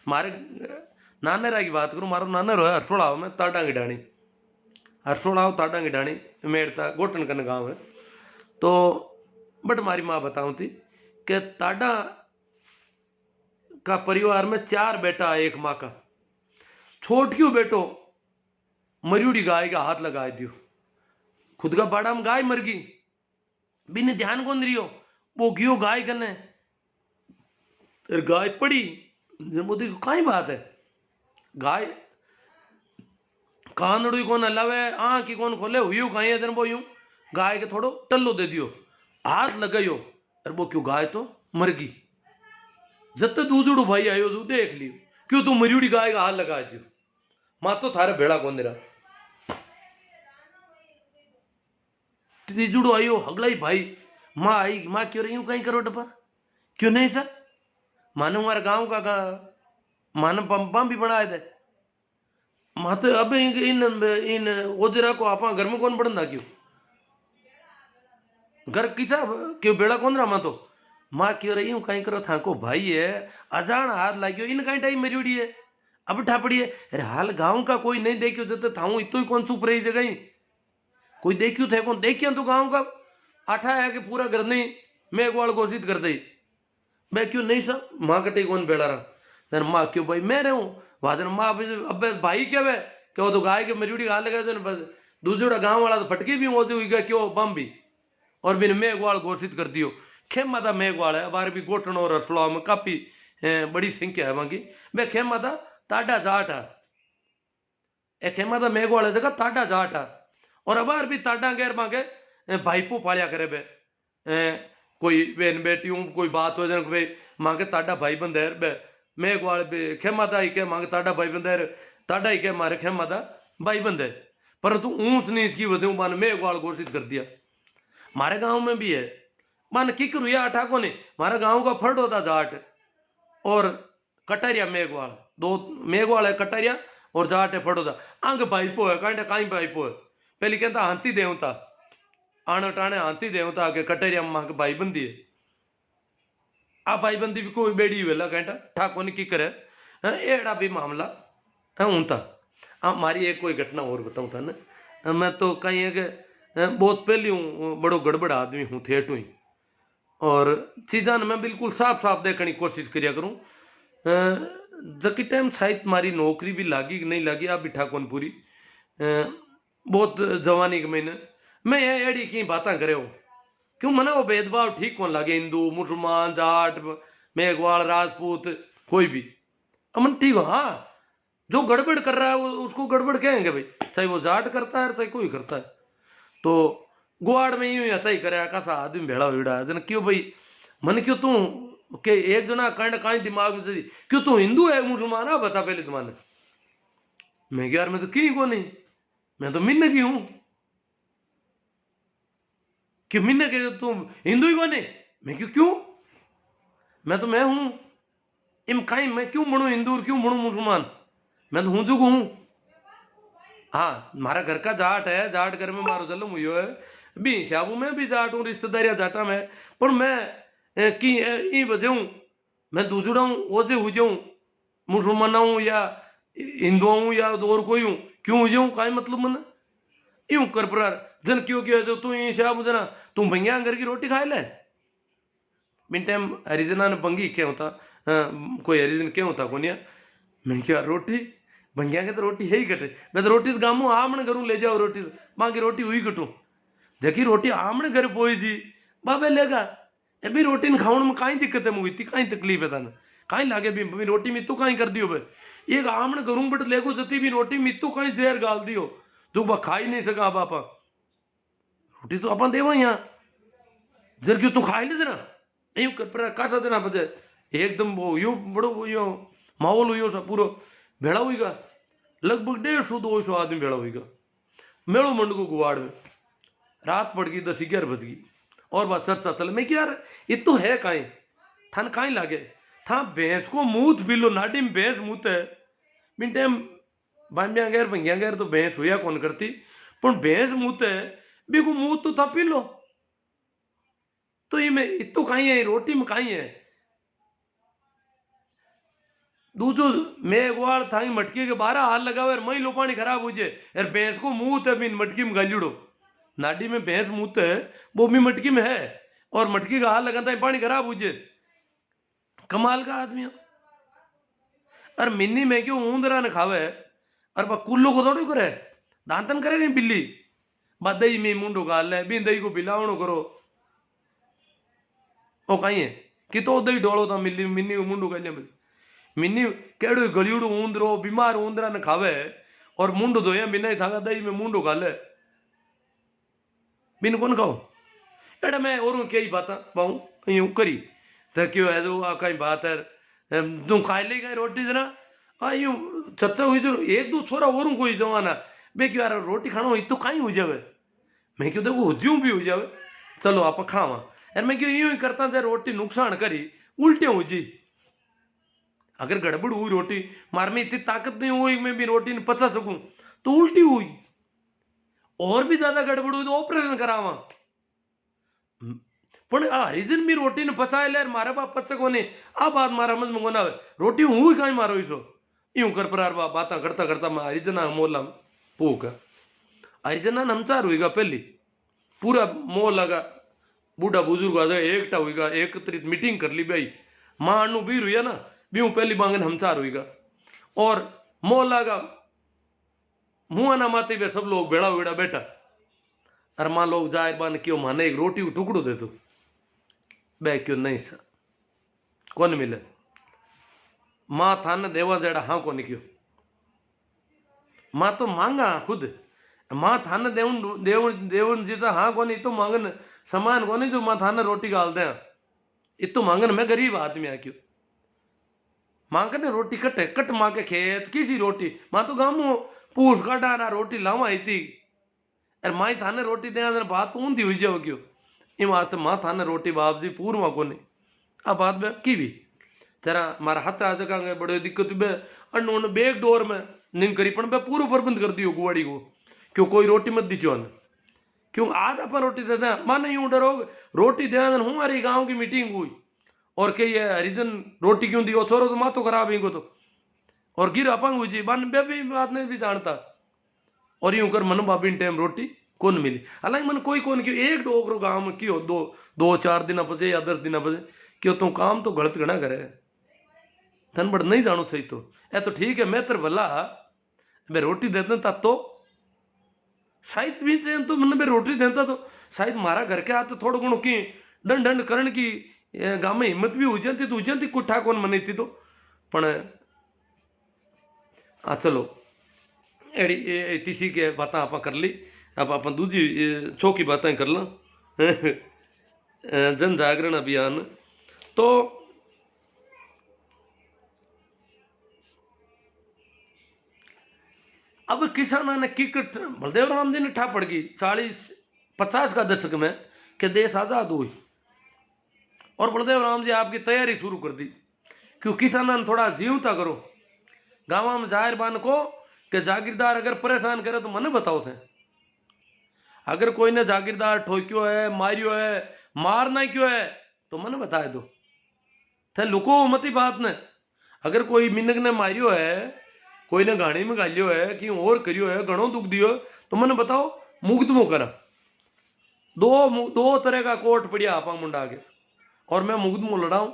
मारे नानेरा की बात करूँ, मारो नानेर है हरसोड़ाव में ताडा की डाणी, हरसोड़ाव ताडा की डाणी मेड़ता गोटन कन गाँव है। तो बट मारी माँ बताऊँ थी कि ताडा का परिवार में 4 बेटा एक माँ का, छोटियो बेटो मरियुड़ी गाय का हाथ लगा दियो, खुद का बाड़ा में गाय मर गई, बिन ध्यान कौन रियो, वो गियो गाय कने, गाय पड़ी मोदी को कई बात है, गाय कानड़ू कौन हलावे आँख की कौन खोले हुई कहीं है वो यूं गाय के थोड़ो टल्लो दे दियो, हाथ लगायो अरे वो क्यों गाय तो मर गई, जब तक दूधड़ू भाई आयो तू देख लियो क्यों तू मरियुड़ी गाय का हाथ लगा दियो, माँ तो थारे भेड़ा कौन रहा, तीजुड़ो आयो हगलाई भाई माँ आई, माँ क्यों रही हूँ कहीं करो डपा क्यों नहीं सर, मानो हमारे गांव का मानो पंपा भी बनाए थे, माँ तो अब इन इन ओजरा को आप घर में कौन पढ़ना क्यों, घर किसा क्यों बेड़ा कौन रहा, माँ तो माँ क्यों रही हूँ कहीं करो था को भाई है अजान हाथ लागियो इन कहीं टाइम मेरी उड़ी है अब ठापड़ी है, अरे हाल गांव का कोई नहीं देखियो जब था हूँ इतो ही कौन सुप रही जगह कोई देखियो थे कौन देखियो तो गांव का आठा है कि पूरा घर नहीं मैं ग्वाल घोषित कर दी, मैं क्यों नहीं सब माँ कटे कौन बेड़ा रहा, माँ क्यों भाई मैं रहूँ वादन माँ अब भाई क्या वे क्या वो तो गाय के मरियुड़ी हाथ लगा दूसरा गांव वाला तो फटके भी होते हुई गया क्यों बम भी, और बिन मेघवाल घोषित कर दियो, खेमा था मेघवाल है बार भी गोटन और रसलाव में काफी बड़ी संख्या है वहां की, वे खेमा था ताडा जाट है, ए खेमा था मेघवाल है जगह ताडा जाट है, और अबार भी ताडा गैर मांगे भाईपो पालिया करे बे कोई बहन बेटियों कोई बात हो जाए भाई मांगे ताडा भाई बंदेर बे मेघवाल बे खेमा था ही के मांगे ताडा भाई बंदेर ताडा ही के मारे खेमा था भाई बंदे, परंतु ऊंच नीच की वजह मान मेघवाल घोषित कर दिया, हमारे गांव में भी है मान किकर हुआ अठा को नहीं, हमारा गांव का फर्ड होता जाट और कटारिया मेघवाल, दो मेघवाल है कटारिया और जाट है फर्ड होता आंग भाईपो है कांटे काई भाईपो है, पहले कहता हाथी देवता आने टाणे हाथी देवता आके कटारिया मां के भाई बंदी है, आ भाई बंदी भी कोई बेड़ी वेला कहता ठाको ने की करे एड़ा भी मामला है ऊंता। अब मारी एक कोई घटना और बताऊं था ना, मैं तो कहीं है कि बहुत पहले हूँ बड़ो गड़बड़ आदमी हूँ थेट हुई, और चीज़ा ने मैं बिल्कुल साफ साफ देखने की कोशिश करिया करूँ, जबकि टाइम शायद मारी नौकरी भी लागी कि नहीं लागी आप बिठा कौन पूरी बहुत जवानी के महीने मैं ये एड़ी की बातें करे हो क्यों मना वो भेदभाव ठीक कौन लगे हिंदू मुसलमान जाट मेघवाल राजपूत कोई भी अमन ठीक हो, हाँ जो गड़बड़ कर रहा है उसको गड़बड़ कहेंगे भाई, चाहे वो जाट करता है चाहे कोई करता है, तो गुआड़ में यूं आता ही करे कैसा आदमी भेड़ा हुआ जन क्यों भाई मन क्यों तू के एक जना कंड काई दिमाग में से क्यों तू हिंदू है मुसलमान है बता पहले तुम्हारे, मैं यार मैं तो की को नहीं मैं तो मिन्न की हूं कि मिन्न के तुम हिंदू ही को नहीं, मैं क्यों क्यों मैं तो मैं हूं इम काई मैं क्यों बनू हिंदू और क्यों बनू मुसलमान, मैं तो हूं जो हूं, हाँ मारा घर का जाट है जाट घर में मारो जलम हुई है भी शाबू में भी जाट हूँ रिश्तेदारिया जाटा में, पर मैं की ई वजह हूँ मैं दूसरा हूँ ओजे हो जाऊँ मुसलमान हूँ या हिंदू हूँ या और कोई हूँ क्यों हो जाऊँ का मतलब मन यूं कर पर जन क्यों किया जो तू ये शाबू जना तुम भैया घर की रोटी खाए ले बिन टाइम हरिजना ने पंगी क्या होता कोई हरिजन क्या होता कोनिया, मैं क्या रोटी भंगिया के तो रोटी है ही कटे, मैं तो रोटी गामू आमने करूँ ले जाओ रोटी माँ की रोटी हुई कटू जकी रोटी आमने घर पोई जी बाबे लेगा ए भी रोटी खाने में कहीं दिक्कत है मुझी कहीं तकलीफ है तन कहीं लागे भी रोटी मित्तू कहीं कर दियो भाई एक आमने करूँ बट लेगो जती भी रोटी मित्तू कहीं जहर गाल दियो जो बा खा ही नहीं सका बापा रोटी तो अपन देव यहाँ जर क्यों तू खाई ले जरा यूं कर पर कासा देना बजे एकदम वो यो बड़ो यो माहौल हुई सा पूरा भेड़ा हुईगा लगभग 150-200 आदमी भेड़ा हुईगा मेड़ो मंड को गुवाड़ में रात पड़ गई 10-11 बज गई और बात चर्चा चले मैं क्या यार ये तो है काई थान काई लागे था भैंस को मूत बिलो नाडी में भैंस मूत है बिन टाइम बांबिया गैर भंगिया गैर तो भैंस हुआ कौन करती पर भैंस मूत है बिको मूत तो था पी लो तो ये मैं इतो कहीं है रोटी में कहीं है दूजो मैं ग्वाल थाई मटकी के 12 हाल लगावे और मई लो पानी खराब हो जाए यार भैंस को मुंह है बिन मटकी में गालिड़ो नाडी में भैंस मुंह है वो भी मटकी में है और मटकी का हाल लगाता है पानी खराब हो जाए कमाल का आदमी है। और मिन्नी में क्यों ऊंदरा ने खावे और बा कुल्लो को थोड़ी करे दांतन करेगी बिल्ली बा दही में मुंडो गाल ले बिन दही को बिलावणो करो ओ कहीं है कि तो दही डोलो था मिल्ली मिन्नी को मुंडो गाल ले मिन्नी केड़ो गलियोड़ो ऊंदरो बीमार ऊंदरा ने खावे और मुंडो धोया बिना ही थागा दही में मुंडो गाले बिन कौन खाओ एड़ा मैं और कई बात पाऊं यूं करी तो क्यों है तो आ कहीं बात है तू खा ले गए रोटी जरा यूं चर्चा हुई तो एक दो छोरा और कोई जवाना बे क्यों यार रोटी खाना हुई तो कहीं हो जावे मैं क्यों देखो हुज्यूं भी हो जावे चलो आप खावा यार मैं क्यों यूं ही करता था रोटी नुकसान करी उल्टे हो जी अगर गड़बड़ हुई रोटी मार में इतनी ताकत नहीं हुई मैं भी रोटी नहीं पचा सकूं तो उल्टी हुई और भी ज्यादा गड़बड़ हुई तो ऑपरेशन करावा पण हरिजन भी रोटी ने पचाए ले मारे बाप पच कोने आ बात मारा समझ में कोना आवे रोटी हुई कहीं मारो इसो यूं कर प्रार बाप बात करता करता मैं हरिजना मोला पूक हरिजना नमचार हुईगा पहली पूरा मोह लगा बूढ़ा बुजुर्ग आ जाए एकटा हुईगा एकत्रित मीटिंग कर ली भाई मां अनु भी हुई है ना भी पहली बांगन हमचार हुईगा और मोह लगा मुंह ना माते वे सब लोग बेड़ा वेड़ा बैठा और मां लोग जाए बन क्यों माने एक रोटी को टुकड़ो दे दो बे क्यों नहीं सा कौन मिले मां थाने देवा जेड़ा हाँ कौन क्यों मां तो मांगा खुद मां थाने देवन देवन देवन जैसा हाँ कौन तो मांगन समान कौन जो मां थाने रोटी गाल दे इतो मांगन मैं गरीब आदमी आ क्यों मां कने रोटी कटे कट मां के खेत किसी रोटी मां तो गामो पूछ काटा ना रोटी लावा आई थी अरे माई थाने रोटी दे बात ऊंधी हुई जाओ क्यों इन वास्ते मां थाने रोटी बाप जी पूर्वा को नहीं आ बात में की भी तेरा मारा हाथ आ जगह बड़े दिक्कत बे अन्न बेग डोर में निंग करी पण बे पूरा प्रबंध कर दियो गुवाड़ी को क्यों कोई रोटी मत दीजो न क्यों आज अपन रोटी दे दें मां नहीं डरो रोटी दे हमारी गाँव की मीटिंग हुई और कही है हरिजन रोटी क्यों दी छोरो तो माँ तो खराब ही को तो और गिर अपंग हुई जी बन बे भी बात नहीं भी जानता और यूं कर मन बाबी टाइम रोटी कौन मिली हालांकि मन कोई कौन क्यों एक डोगरो गांव में क्यों दो चार दिन बजे या 10 दिन बजे क्यों तू काम तो गलत गणा करे धन बड़ नहीं जानो सही तो ए तो ठीक है मैं तेरे भला मैं रोटी देता था तो शायद भी तो मन में रोटी देता तो शायद मारा घर के आते थोड़ा गुणों की दंड दंड करण की गाँव में हिम्मत भी हो जाती तो उजती कुठा कौन मनी थी तो पण हाँ चलो एड़ी तीसी के बातें आप कर ली अब आप दूजी चौकी बातें कर ला जन जागरण अभियान तो अब किसाना ने किकट बलदेव राम जी ने ठा पड़ गई 40-50 का दशक में कि देश आजाद हुई और बलदेव राम जी आपकी तैयारी शुरू कर दी क्यों किसाना ने थोड़ा जीवता करो गाँव में जाहिर बान को कि जागीरदार अगर परेशान करे तो मने बताओ थे अगर कोई ने जागीरदार ठोक्यो है मारियो है मारना क्यों है तो मने बताए दो थे लुको मती बात ने अगर कोई मिनक ने मारियो है कोई ने गाड़ी में गालियो है कि और करियो है घणो दुख दियो तो मने बताओ मुकदमो करा दो तरह का कोर्ट पड़िया आपा मुंडा के और मैं मुकदमो लड़ाऊं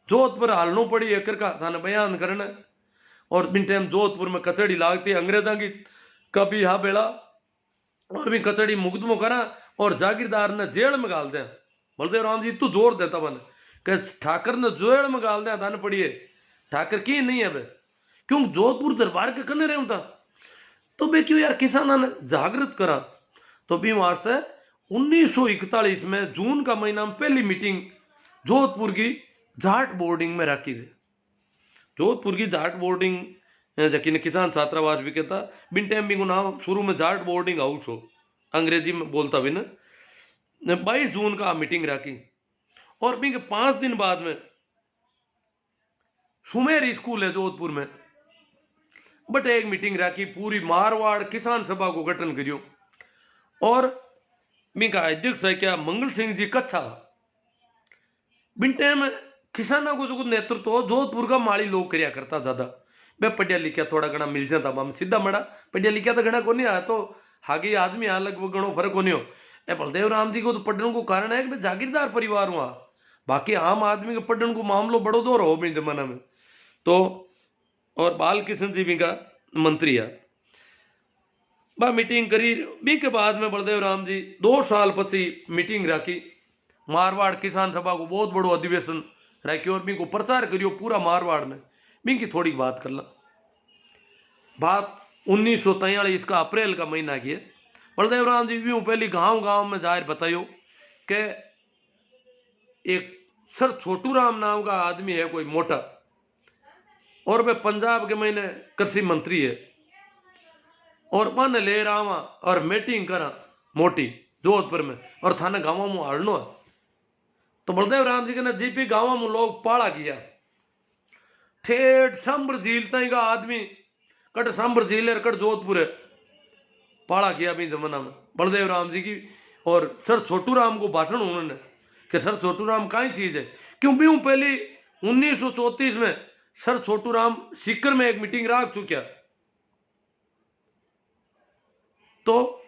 जोधपुर हालनो पड़ी एक का थाने बयान करना और बिन टाइम जोधपुर में कचहरी लागती अंग्रेजा की कभी हा बेड़ा और भी कचहरी मुकदमो करा और जागीरदार ने जेल में गाल दें बलदेव राम जी तू जोर देता बन कि ठाकर ने जेल में गाल दें दान पड़िए ठाकर की नहीं है बे क्यों जोधपुर दरबार के कने रहे था तो बे क्यों यार किसाना ने जागृत करा तो भी वास्ते 1941 में जून का महीना में पहली मीटिंग जोधपुर की जाट बोर्डिंग में रखी गई जोधपुर की जाट बोर्डिंग जबकि किसान छात्रावास भी कहता बिन टाइम भी नाम शुरू में जाट बोर्डिंग हाउस हो अंग्रेजी में बोलता भी ना 22 जून का मीटिंग रखी और भी 5 दिन बाद में सुमेर स्कूल है जोधपुर में बट एक मीटिंग रखी पूरी मारवाड़ किसान सभा को गठन करियो और बिका अध्यक्ष है क्या मंगल सिंह जी कच्छा बिन टाइम किसानों को जो नेतृत्व जोधपुर का माड़ी लोग करया करता ज्यादा। बे पढ़िया लिखा थोड़ा घना मिल जाता हम सीधा मड़ा, पढ़िया लिखा तो घना को नहीं आ, तो हागे आदमी आ लगभग घणो फर्क को नहीं हो। ए बलदेव राम जी को तो पढ़ने को कारण है कि भाई जागीरदार परिवार हुआ, बाकी आम आदमी के पढ़ने को मामलो बड़ो दौर हो भी जमाना में। तो और बाल कृष्ण जी भी का मंत्री है बा मीटिंग करी बी के बाद में बलदेव राम जी 2 साल पची मीटिंग रखी, मारवाड़ किसान सभा को बहुत बड़ो अधिवेशन रखी और बी को प्रचार करियो पूरा मारवाड़ में। बी की थोड़ी बात कर ला। बात 1943 का अप्रैल का महीना की है। बलदेव राम जी यूं पहली गांव गांव में जाहिर बतायो कि एक सर छोटू राम नाम का आदमी है कोई मोटा, और वह पंजाब के महीने कृषि मंत्री है, और मन ले रहा और मीटिंग करा मोटी जोधपुर में और थाने गाँव में हड़नो है। तो बलदेव राम जी के ने जीपी गाँव में लोग पाड़ा किया, ठेठ सांबर झील तई का आदमी कट सांबर झील है कट जोधपुर है पाड़ा किया भी जमाना में बलदेव राम जी की। और सर छोटू राम को भाषण उन्होंने कि सर छोटू राम काई चीज है, क्यों भी पहले 1934 में सर छोटू राम सीकर में एक मीटिंग रख चुका, तो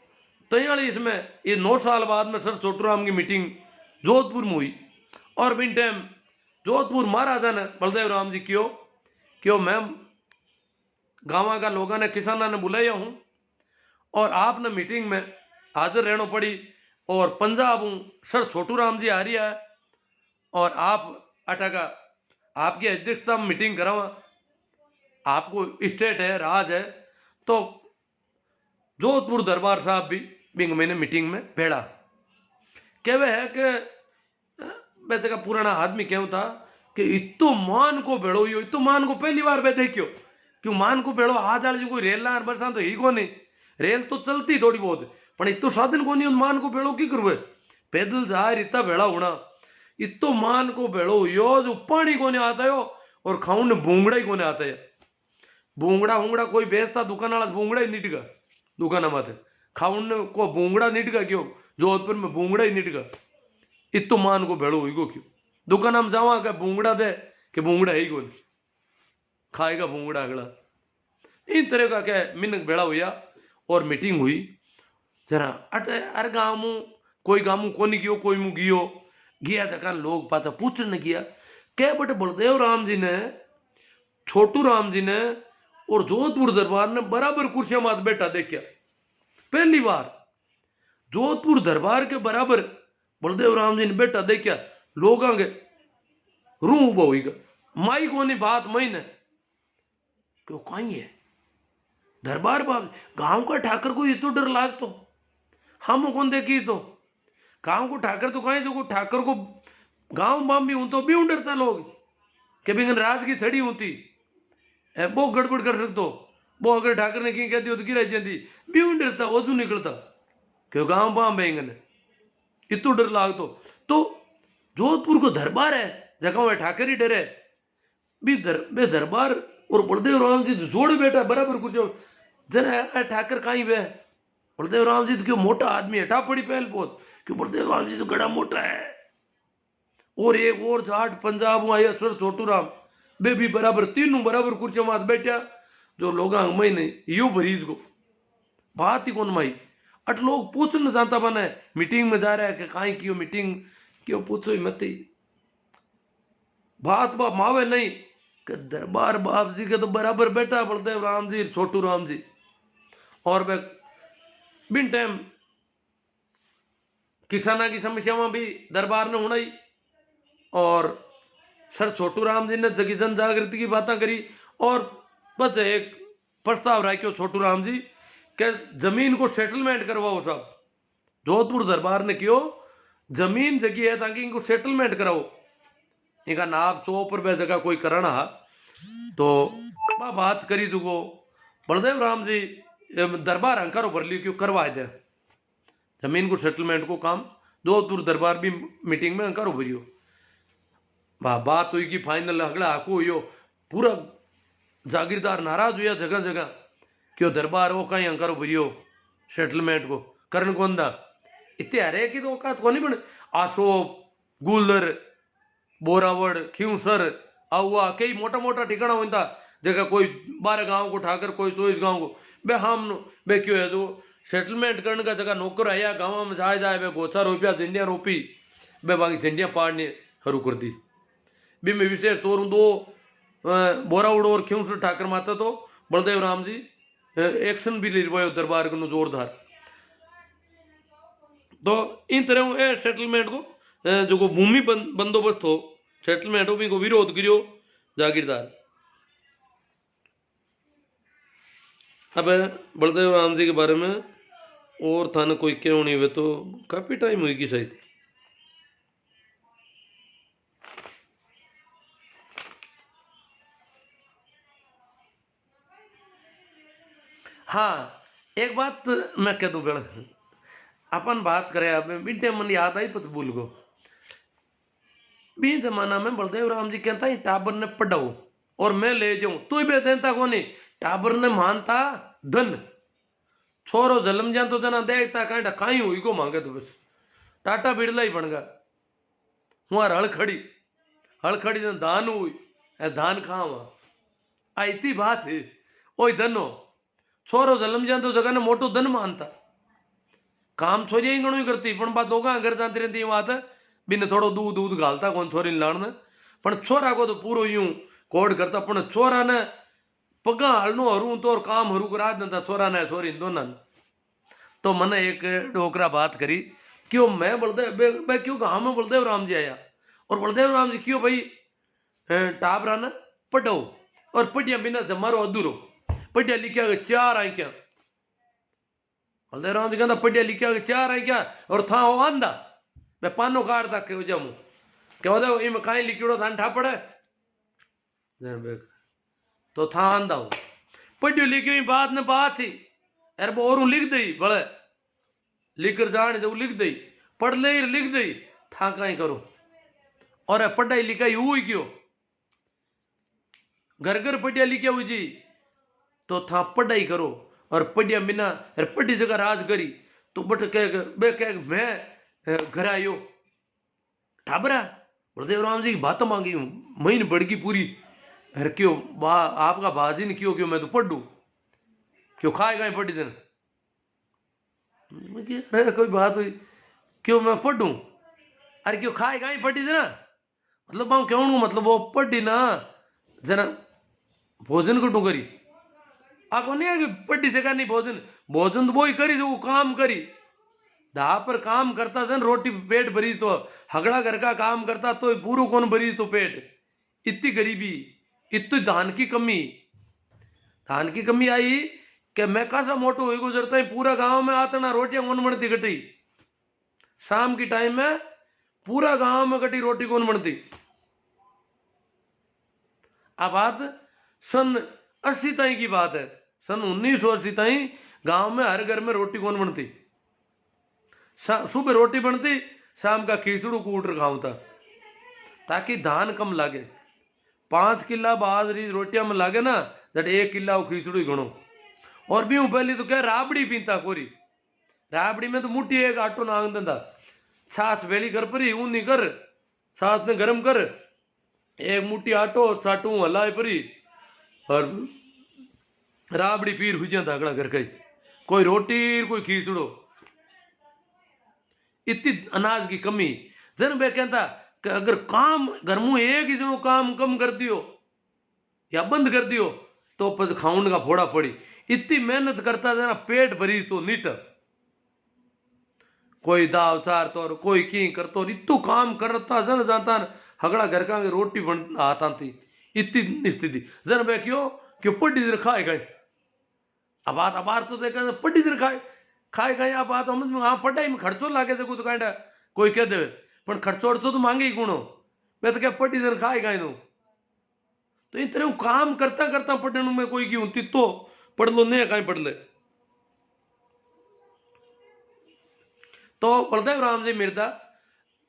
43 में ये 9 साल बाद में सर छोटू राम की मीटिंग जोधपुर में हुई। और बिन टाइम जोधपुर महाराजा ने बलदेव राम जी क्यों मैं गाँव का लोगों ने किसाना ने बुलाया हूँ और आपने मीटिंग में हाजिर रहना पड़ी, और पंजाब हूँ सर छोटू राम जी आ रही है और आप अटका आपकी अध्यक्षता में मीटिंग करावा, आपको स्टेट है राज है। तो जोधपुर दरबार साहब भी बिंग मैंने मीटिंग में भेड़ा कहवे है कि वैसे का पुराना आदमी क्यों था कि इतो मान को भेड़ो यो, इतो मान को पहली बार वे देखियो क्यों मान को भेड़ो आज आले जो कोई रेल ना बरसात तो ही को नहीं, रेल तो चलती थोड़ी बहुत पर इतो साधन को नहीं मान को भेड़ो की करवे, पैदल जाहिर इतना भेड़ा होना, इतो मान को भेड़ो यो जो पानी को नहीं आता यो और खाऊं ने भूंगड़ा ही को नहीं आता है। भूंगड़ा कोई बेचता दुकान वाला भूंगड़ा ही निटगा दुकान माथे, खाऊं ने को भूंगड़ा निटगा क्यों जोधपुर में भूंगड़ा ही निटगा, इतो मान को भेड़ो हुई को क्यों दुकान हम जावा क्या भूंगड़ा दे कि भूंगड़ा ही को खाएगा भूंगड़ा अगला। इन तरह का क्या मिनक भेड़ा हुआ और मीटिंग हुई जरा अरे गाँव में कोई गाँव को नहीं गियो कोई मुँह गियो गया जगह लोग पाता पूछने किया क्या बटे बलदेव राम जी ने छोटू राम जी ने और जोधपुर दरबार ने बराबर कुर्सियां मात बैठा देखा, पहली बार जोधपुर दरबार के बराबर बलदेव राम जी ने बैठा देखा, लोग आगे रूह उबा हुईगा माई को नहीं बात मई ने क्यों कहीं है दरबार बाब गांव का ठाकर को ये तो डर लाग तो हम कौन देखी तो गांव को ठाकर तो कहीं जो ठाकर को गांव बाम भी हूं तो भी डरता लोग कि भी राज की थड़ी होती वो गड़बड़ कर सकते वो अगर ठाकर ने कहीं कहती हो तो गिरा जाती भी डरता वजू निकलता क्यों गांव बाम बेंगन इतो डर लाग तो जोधपुर को दरबार है जगह वह ठाकर ही डरे भी दरबार और बलदेव राम जी जोड़ बैठा बराबर कुछ जरा ठाकर कहीं वे बलदेव राम जी तो क्यों मोटा आदमी है टापड़ी पहल बहुत क्यों बलदेव राम जी तो गड़ा मोटा है, और एक और जाट पंजाब आया सर छोटू राम बे भी बराबर तीनों बराबर कुर्सियों मात बैठा जो लोग महीने यू भरीज को बात ही कौन माई अट लोग पूछना जानता बना है मीटिंग में जा रहा है कि कहीं क्यों मीटिंग क्यों पूछो ही मत ही बात बाप मावे नहीं कि दरबार बाप जी के तो बराबर बैठा बलदेव राम जी छोटू राम जी। और वह बिन टाइम किसाना की समस्याओं भी दरबार ने होना ही, और सर छोटू राम जी ने जगी जन जागृति की बातें करी और बस एक प्रस्ताव रखो छोटू राम जी के जमीन को सेटलमेंट करवाओ सब जोधपुर दरबार ने क्यों जमीन जगी है ताकि इनको सेटलमेंट कराओ इनका नाप चो पर वह जगह कोई करना तो बात करी तुको बलदेव राम जी दरबार अंकारो भर लियो क्यों करवा दे जमीन को सेटलमेंट को काम जोधपुर दरबार भी मीटिंग में अंकारो भरियो बात हुई कि फाइनल अगला हाको हुई पूरा जागीरदार नाराज हुआ जगह जगह क्यों दरबार वो कहीं अंकारो भरियो सेटलमेंट को करण कौन दा इतने हरे की तो औकात को नहीं बने आशो गुलर बोरावड़, खींवसर, आहुआ, कई मोटा मोटा ठिकाना होता जगह कोई 12 गांव को ठाकर कोई 24 गांव को बे हम बे क्यों है तो सेटलमेंट करने का जगह नौकर आया गांव में जाए जाए बे गोचा रुपया झंडिया रोपी बे बाकी झंडिया पाड़ने हरू कर दी बी में विशेष तौर दो बोरावड़ और खींवसर ठाकर माता तो बलदेव राम जी एक्शन भी ले रहे दरबार को जोरदार। तो इन तरह ए सेटलमेंट को जो को भूमि बंदोबस्त हो सेटलमेंट हो भी को विरोध करियो जागीरदार। अब बलदेव राम जी के बारे में और थाने कोई क्यों नहीं हुए तो काफी टाइम हुई कि शायद। हाँ एक बात मैं कह दूं बेड़ा अपन बात करें अब बिंटे मन याद आई पत भूल गो बी जमाना में बलदेव राम जी कहता है टाबर ने पढ़ाओ और मैं ले जाऊं तू भी देता को नहीं टाबर ने मानता धन छोरो जलम जा तो जना देखता कहीं काई हुई को मांगे तो बस टाटा बिड़ला ही बन गया वहां हल खड़ी ने धान हुई धान खावा आई थी बात है ओ धनो छोरो जलम जा तो जगह ने मोटो धन मानता काम छोरिया ही घणो ही करती पण बात लोग घर जाती रहती बात बिन थोड़ो दूध दूध घालता कौन छोरी लाण पण छोरा को तो पूरो यूं कोड करता पण छोरा ने पगा हालनो हरू तो और काम हरू करा देता छोरा ने छोरी दोनों। तो मैंने एक डोकरा बात करी क्यों मैं बलदेव क्यों गाँव में बलदेव राम जी आया और बलदेव राम जी क्यों भाई टाबरा ने पढ़ो और पढ़िया बिना जमारो अधूरो पढ़िया लिखा के 4 आई क्या बलदेव राम जी कहता पढ़िया लिखा के 4 आई क्या और था वो आंदा मैं पानो काटता के जमू क्या होता है इम कहीं लिखिड़ो था ठा पड़े तो था आंदा हो पढ़ियो लिखियो बात ने बात ही अरे वो और लिख दई भले लिख कर जाने जो लिख दई पढ़ ले लिख दई था कहीं करो और पढ़ाई लिखाई हुई क्यों घर घर पढ़िया लिखा हुई जी तो था पढ़ाई करो और पढ़िया बिना पढ़ी जगह राज करी तो बट कह मैं घर आयो ठाबरा बलदेव राम जी की बात मांगी हूं महीन बढ़गी पूरी अरे क्यों आपका बाजी ने क्यों मैं तो पढ़ू क्यों खाएगा ही पढ़ी दिन अरे कोई बात हुई क्यों मैं पढ़ू अरे क्यों खाएगा ही पढ़ी दिन मतलब मैं क्यों मतलब वो पढ़ी ना जना भोजन कटू करी आको नहीं है कि पढ़ी जगह नहीं भोजन तो वो ही करी जो वो काम करी दा पर काम करता था रोटी पेट भरी तो हगड़ा घर का काम करता तो पूरा कौन भरी तो पेट इतनी गरीबी इतनी धान की कमी आई कि मैं कैसा मोटो हुई गुजरता है पूरा गांव में आता ना रोटियां कौन बनती कटी शाम की टाइम में पूरा गांव में कटी रोटी कौन बनती। अब बात सन 80 ताई की बात है सन 1980 ताई गांव में हर घर में रोटी कौन बनती सुबह रोटी बनती शाम का खिचड़ू कूटर खाऊं था ताकि धान कम लागे 5 किला बाजरी रोटियां में लागे ना जट 1 किला वो खिचड़ू ही गणो और भी पहली तो क्या राबड़ी पीता कोरी राबड़ी में तो मुट्ठी एक आटो नांग देता छाछ वेली कर परी ऊनी कर छाछ ने गरम कर एक मुट्ठी आटो चाटू हलाए परी और राबड़ी पीर हुई जाता अगला घर का कोई रोटी कोई खिचड़ो इतनी अनाज की कमी जन वे कहता कि अगर काम घर में एक ही जनो काम कम कर दियो या बंद कर दियो तो पस खाउन का फोड़ा पड़ी इतनी मेहनत करता था ना पेट भरी तो नीट कोई दाव चार तो कोई की करतो इतू काम करता जन जाता हगड़ा घर का रोटी बन आता थी इतनी स्थिति जन वे क्यों पढ़ी देर खाए गए अब बात तो देखा पढ़ी देर खाए गए आप बात समझ में हाँ पढ़ाई में खर्चो लागे थे कुछ कांडा कोई कह दे पर खर्चो अर्चो तो मांगे ही गुणो मैं तो क्या पढ़ी देर खाए गए तो इन तरह काम करता करता पढ़ने में कोई क्यों तो पढ़ लो नहीं कहीं पढ़ ले। तो बलदेव राम जी मिर्दा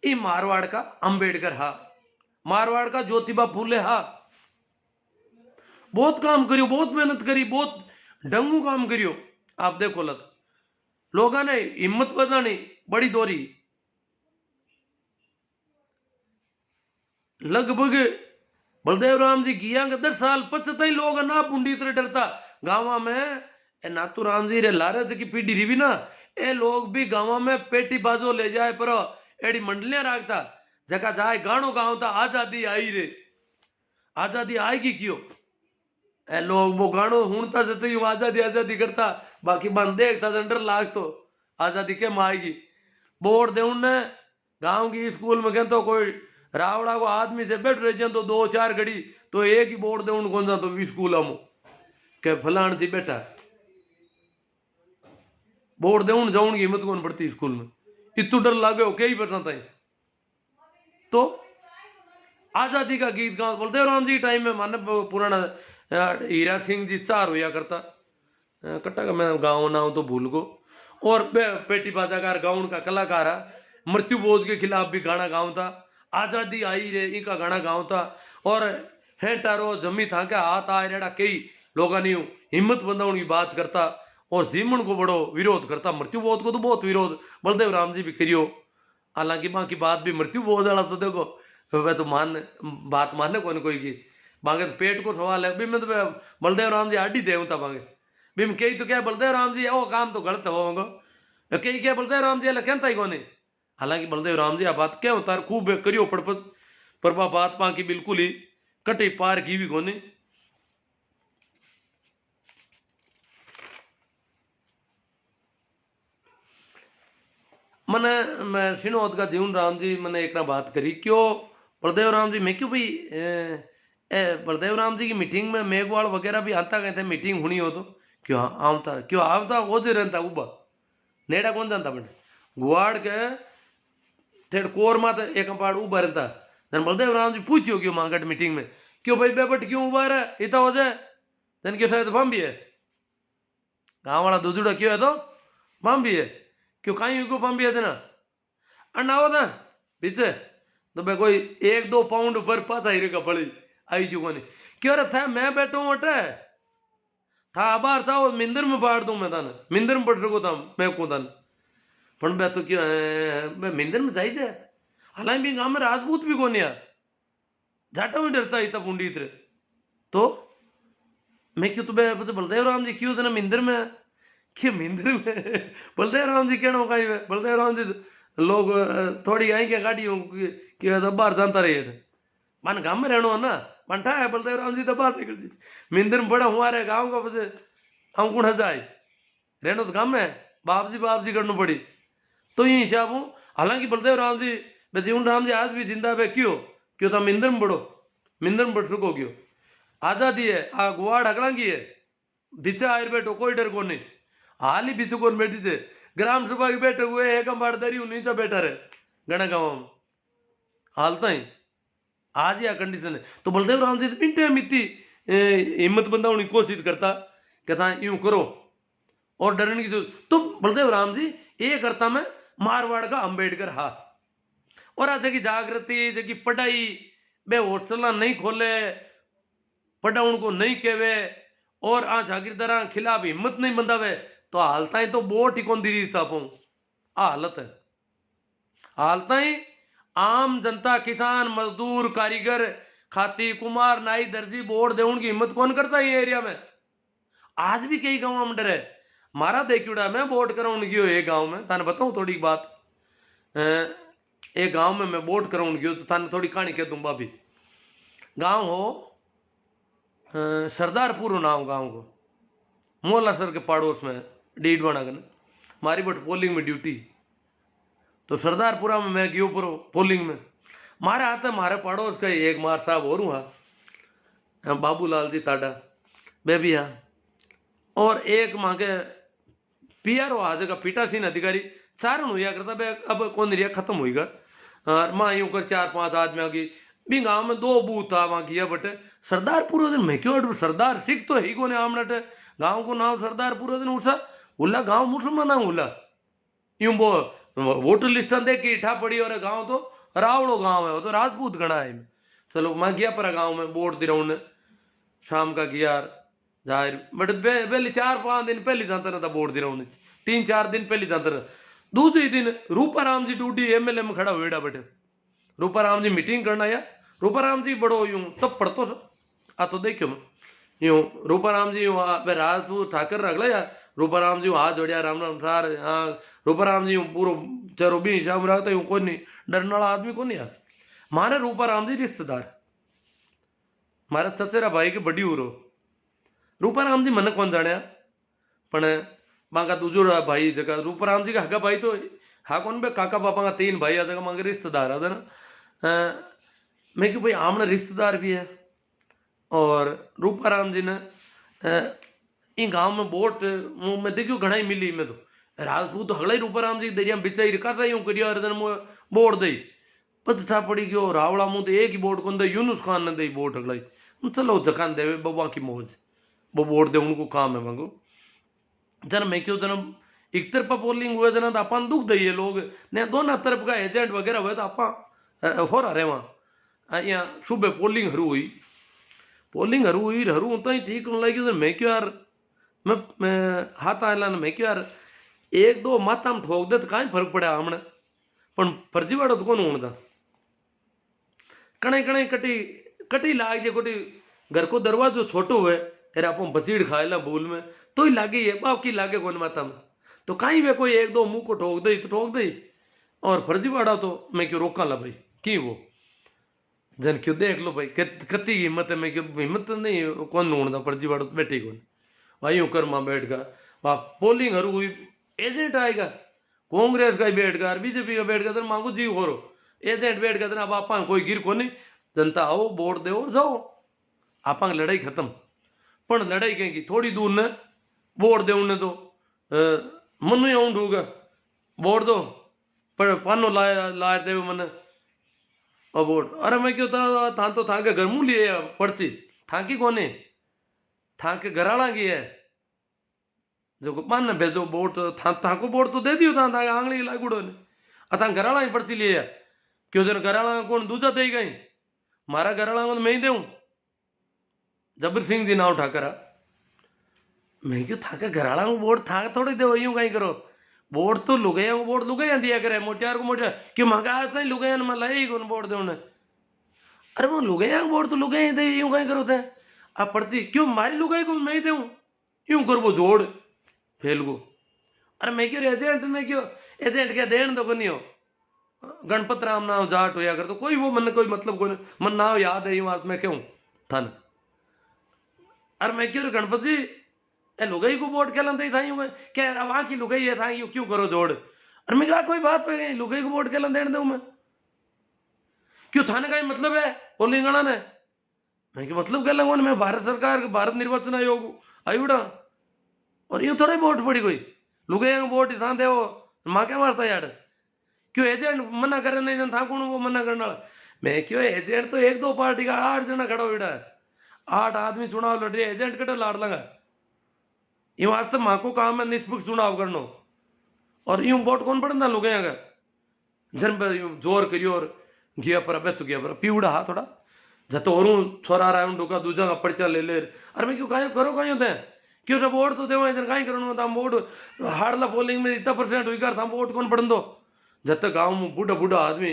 ये मारवाड़ का अंबेडकर हा मारवाड़ का ज्योतिबा फूले हा बहुत काम करियो बहुत मेहनत करी बहुत ढंगू काम करियो आप देखो लत लोगों ने हिम्मत बजानी बड़ी दोरी लगभग बलदेव राम जी किया 10 साल पचता ही लोग ना पुंडी तरह डरता गाँव में ए नातू राम जी रे लारज की पीढ़ी रही भी ना ए लोग भी गाँव में पेटी बाजो ले जाए पर एड़ी मंडलियां राखता जगह जाए गानो गाँव था आजादी आई रे आजादी आएगी क्यों ए लोग वो गानो हुणता जते यूं आजादी आजादी करता बाकी बंद देखता डर लाग तो आजादी के आएगी बोर्ड दे उन्ने गांव की स्कूल में कहते तो कोई रावड़ा को आदमी से बैठ रहे तो 2-4 घड़ी तो एक ही बोर्ड दे उन कौन सा तो स्कूल हम के फलान थी बैठा बोर्ड दे उन जाऊन की हिम्मत कौन पड़ती स्कूल में इतु डर लागे हो कई बैठना था तो आजादी का गीत गाँव बलदेव राम जी टाइम में माने पुराना हीरा सिंह जी चार होया करता कट्टा का मैं गाँव नाम तो भूल गो और पेटी बाजाकार गाउन का कलाकार है मृत्यु बोझ के खिलाफ भी गाना गाँव था आजादी आई रे इनका गाना गाँव था और है टारो जमी था क्या हाथ आए रेड़ा कई लोगों ने हिम्मत बंदा की बात करता और जीवन को बड़ो विरोध करता मृत्यु बोध को तो बहुत विरोध बलदेव राम जी भी करियो हालांकि बाकी बात भी मृत्यु बोध वाला तो देखो वह तो मान बात मानने कौन कोई की बांगे तो पेट को सवाल है भी मैं तो बलदेव राम जी आडी देवता बांगे भी मैं कही तो क्या बलदेव राम जी वो काम तो गलत होगा कही क्या बलदेव राम जी अल्लाह कहता ही कौन हालांकि बलदेव राम जी बात क्या होता है खूब करियो पड़पत पर बात पा की बिल्कुल ही कटे पार की भी कोने मैंने मैं सिनोद का जीवन राम जी मैंने एक ना बात करी क्यों बलदेव राम जी मैं क्यों भाई बलदेव राम जी की मीटिंग में मेघवाल वगैरह भी आता गए थे मीटिंग होनी हो तो क्यों आवता क्यों आवता वो जो रहता उबा नेड़ा कौन जानता बने गुआड़ के थेड़ कोर मात एक पाड़ उबा रहता जन बलदेव राम जी पूछियो क्यों मांगट मीटिंग में क्यों भाई बेबट क्यों उबा रहा इतना हो जाए जन क्यों शायद बम भी है गाँव वाला दूधड़ा क्यों है तो बम भी है क्यों कहीं को बम भी है ना अन्ना हो था पीछे तो भाई कोई 1-2 पाउंड पर पाता ही रेगा पड़ी आई चुको नहीं क्यों रे था मैं बैठो अटे था बाहर था वो मिंदर में बाढ़ दूं मैं ताने मिंदर में पड़ सको था मैं को ताने पण बे तो क्यों मैं मिंदर में जाई थे हालांकि भी गांव में राजपूत भी कोनी है जाटा भी डरता इतना पुंडी इतरे तो मैं क्यों तो बलदेव राम जी क्यों थे ना मिंदर में क्यों मिंदर में बलदेव राम जी कहना कहीं बलदेव राम जी लोग थोड़ी आई क्या गाड़ी कि बाहर जानता रहे थे मन गाँव में रहना ना मन ठा है बलदेव राम जी तो बात है जी मिंदर में बड़ा हमारे गाँव का बस हम कौन जाए रहना तो गाँव में बाप जी करना पड़ी तो ये हिसाब हूँ हालांकि बलदेव राम जी जीवन राम जी आज भी जिंदा है क्यों था मिंदर में बढ़ो मिंदर में बढ़ सको क्यों आजादी है आ गुआड़ अगला की है बिचा आयर बैठो कोई डर को नहीं हाल ही बिचू कौन बैठी थे ग्राम सभा के बैठे हुए एक बाड़दारी नीचा बैठा रहे गणा गाँव में हालता ही आज या कंडीशन है तो बलदेव राम जी मिनटे मिट्टी हिम्मत बंदा होने की कोशिश करता कहता यूं करो और डरने की तो बलदेव राम जी ये करता मैं मारवाड़ का अंबेडकर हा और आज की जागृति जगी पढ़ाई बे हॉस्टल नहीं खोले पढ़ा उनको नहीं कहवे और आ जागीरदारा खिलाफ हिम्मत नहीं बंदावे तो हालता ही तो बोट ही कौन दी था पाऊं हालत है हालता ही आम जनता किसान मजदूर कारीगर खाती कुमार नाई दर्जी बोर्ड दे उनकी हिम्मत कौन करता है ये एरिया में आज भी कई गाँव में डर है मारा देखियोड़ा मैं वोट कराउन गयो एक गाँव में थाने बताऊं थोड़ी बात एक गाँव में मैं वोट कराउन गयो तो थाने थोड़ी कहानी कह दूं भाभी गाँव हो सरदारपुर नाम गाँव को मोला सर के पड़ोस में डीडवाना कने मारी बट पोलिंग में ड्यूटी तो सरदारपुरा में मैं गयो पर पोलिंग में मारे आते मारे पड़ोस का एक मार साहब और हुआ बाबूलाल जी ताडा बेबी हाँ और एक माँ के पीआर आज का पीठासीन अधिकारी चारण हुआ करता बे अब कौन रिया खत्म हुईगा और माँ यूं कर 4-5 आदमियों की भी गाँव में 2 बूथ था वहाँ किया बट सरदारपुर दिन मैं क्यों सरदार सिख तो ही कोने आमनट गाँव को नाम सरदारपुर दिन उसा उल्ला गाँव मुसलमान उल्ला यूं वो वोटर लिस्ट देख के इठा पड़ी और गाँव तो रावड़ो गाँव है वो तो राजपूत गणा है चलो मैं गया पर गाँव में वोट दे रहा शाम का गया जाहिर बट पहले 4-5 दिन पहले जाता रहता वोट दे रहा 3-4 दिन पहले जाता रहता दूसरे दिन रूपाराम जी ड्यूटी MLA में खड़ा हुएड़ा बटे रूपाराम जी मीटिंग करना या रूपाराम जी बड़ो यूं तब पढ़तो आ तो देखियो मैं यूं रूपाराम जी यूं राजपूत ठाकर रगला यार रूपाराम जी हाथ जोड़िया राम राम सार हाँ रूपाराम जी पूरो चरो भी हिसाब रखता यूं कोई नहीं डरने वाला आदमी को नहीं यार मारे रूपाराम जी रिश्तेदार मारा चचेरा भाई के बड़ी उरो रूपाराम जी मन कौन जाने पण मांगा दूजो भाई जगह रूपाराम जी का हगा भाई तो हा कौन बे काका पापा का 3 भाई आ जगह मांगे रिश्तेदार आ ना मैं क्यों भाई आमना रिश्तेदार भी है और रूपाराम जी ने इन गांव में बोट मैं देखियो घना ही मिली मैं तो राजपूत तो हगला ही रूपाराम जी दरिया बिचा ही कासा यूं करियो अरे बोट दई पता पड़ी गयो रावड़ा मुंह तो एक ही बोट कौन दे यूनुस खान ने दई बोट हगलाई चलो जकान देवे बबा की मौज वो बोट दे उनको काम है मांगो जन मैं क्यों जन एक तरफा पोलिंग हुए जना तो अपन दुख दई है लोग ने दोनों तरफ का एजेंट वगैरह हुए तो आप हो रहा वहाँ यहाँ सुबह पोलिंग हरू हुई हरू तो ही ठीक होने लगी मैं क्यों यार मैं हाथ आला मैं क्यों यार 1-2 माता में ठोक दे तो कहीं फर्क पड़ा हमने पण फर्जीवाड़ो तो कौन होता कणे कणे कटी कटी लाग जे कोटी घर को दरवाजो छोटो हुए अरे आप बचीड़ खाएला भूल में तो ही लागे ये बाप की लागे कौन माता में तो कहीं वे कोई 1-2 मुंह को ठोक दई तो ठोक दई और फर्जीवाड़ा तो मैं क्यों रोका ला भाई की वो जन क्यों देख लो भाई कती हिम्मत है मैं क्यों हिम्मत नहीं कौन ढूंढता फर्जीवाड़ा तो बैठे कौन भाई यूं कर मां बैठ गया वहाँ पोलिंग हरू हुई एजेंट आएगा कांग्रेस का ही बैठ गया बीजेपी का बैठ गया तो मांगो जी हो एजेंट बैठ गया अब आप कोई गिर को नहीं जनता आओ वोट दो और जाओ आप लड़ाई खत्म पण लड़ाई कहेंगी थोड़ी दूर ने वोट दे उन्हें तो मनु ही आऊं ढूंगा वोट दो पर पानो लाए दे मन और वोट अरे मैं क्यों था तो था के घर मुँह लिए पर्ची था की कोने था के घराला की है जो मान ने भेजो वोट था को वोट तो दे दियो था आंगली लागुड़ो ने अथा घराला ही पर्ची लिए क्यों जन घराला कौन दूजा दे गई मारा घराला को मैं ही देऊं जबर सिंह जी नाव ठाकरा मैं क्यों था घराला को वोट था थोड़ी दे यूं कहीं करो वोट तो लुगाइया को वोट लुगाइया दिया करे मोटियार को मोटियार क्यों मंगा आज नहीं लुगाइया ने मैं लाई कौन वोट दे उन्हें अरे वो लुगाइया को वोट तो लुगाइया दे यूं कहीं करो थे आप पर्ची क्यों मारी लुगाई को मैं ही दूं यूं कर वो जोड़ फेल को अरे मैं क्यों एजेंट में क्यों एजेंट क्या देन तो नहीं हो गणपत राम नाम जाट होया कर तो कोई वो मन कोई मतलब कोई मन नाम याद है बात मैं क्यों थन अरे मैं क्यों गणपत जी ए लुगाई को वोट क्या लंदे था यूं क्या वहां की लुगाई है था यूं क्यों करो जोड़ अरे मैं कहा कोई बात हो गई लुगाई को वोट क्या लंदे दूं मैं क्यों थाने का मतलब है पोलिंगणा ने मैं क्या मतलब क्या लगवा मैं भारत सरकार भारत निर्वाचन आयोग आयुड़ा और यूं थोड़ा वोट पड़ी कोई लुगाई को वोट था दे माँ क्या मारता यार क्यों एजेंट मना करे नहीं था कौन वो मना करने वाला मैं क्यों एजेंट तो 1-2 पार्टी का 8 जना खड़ा हुआ है 8 आदमी चुनाव लड़ रहे एजेंट कटे लाड़ लगा ये वास्ते माँ को काम है निष्पक्ष चुनाव करनो और यूं वोट कौन पड़ता लोग का जन जोर करियो और गया पर अब तो गया पर पीवड़ा हा थोड़ा जतो और छोरा रहा डोका दूजा का पर्चा ले ले अरे मैं क्यों कहीं करो कहीं होते हैं क्यों सब वोट तो देवा इधर कहीं करो था वोट हारला पोलिंग में इतना % हुई कर था वोट कौन पड़न दो जब तक गाँव में बूढ़ा बूढ़ा आदमी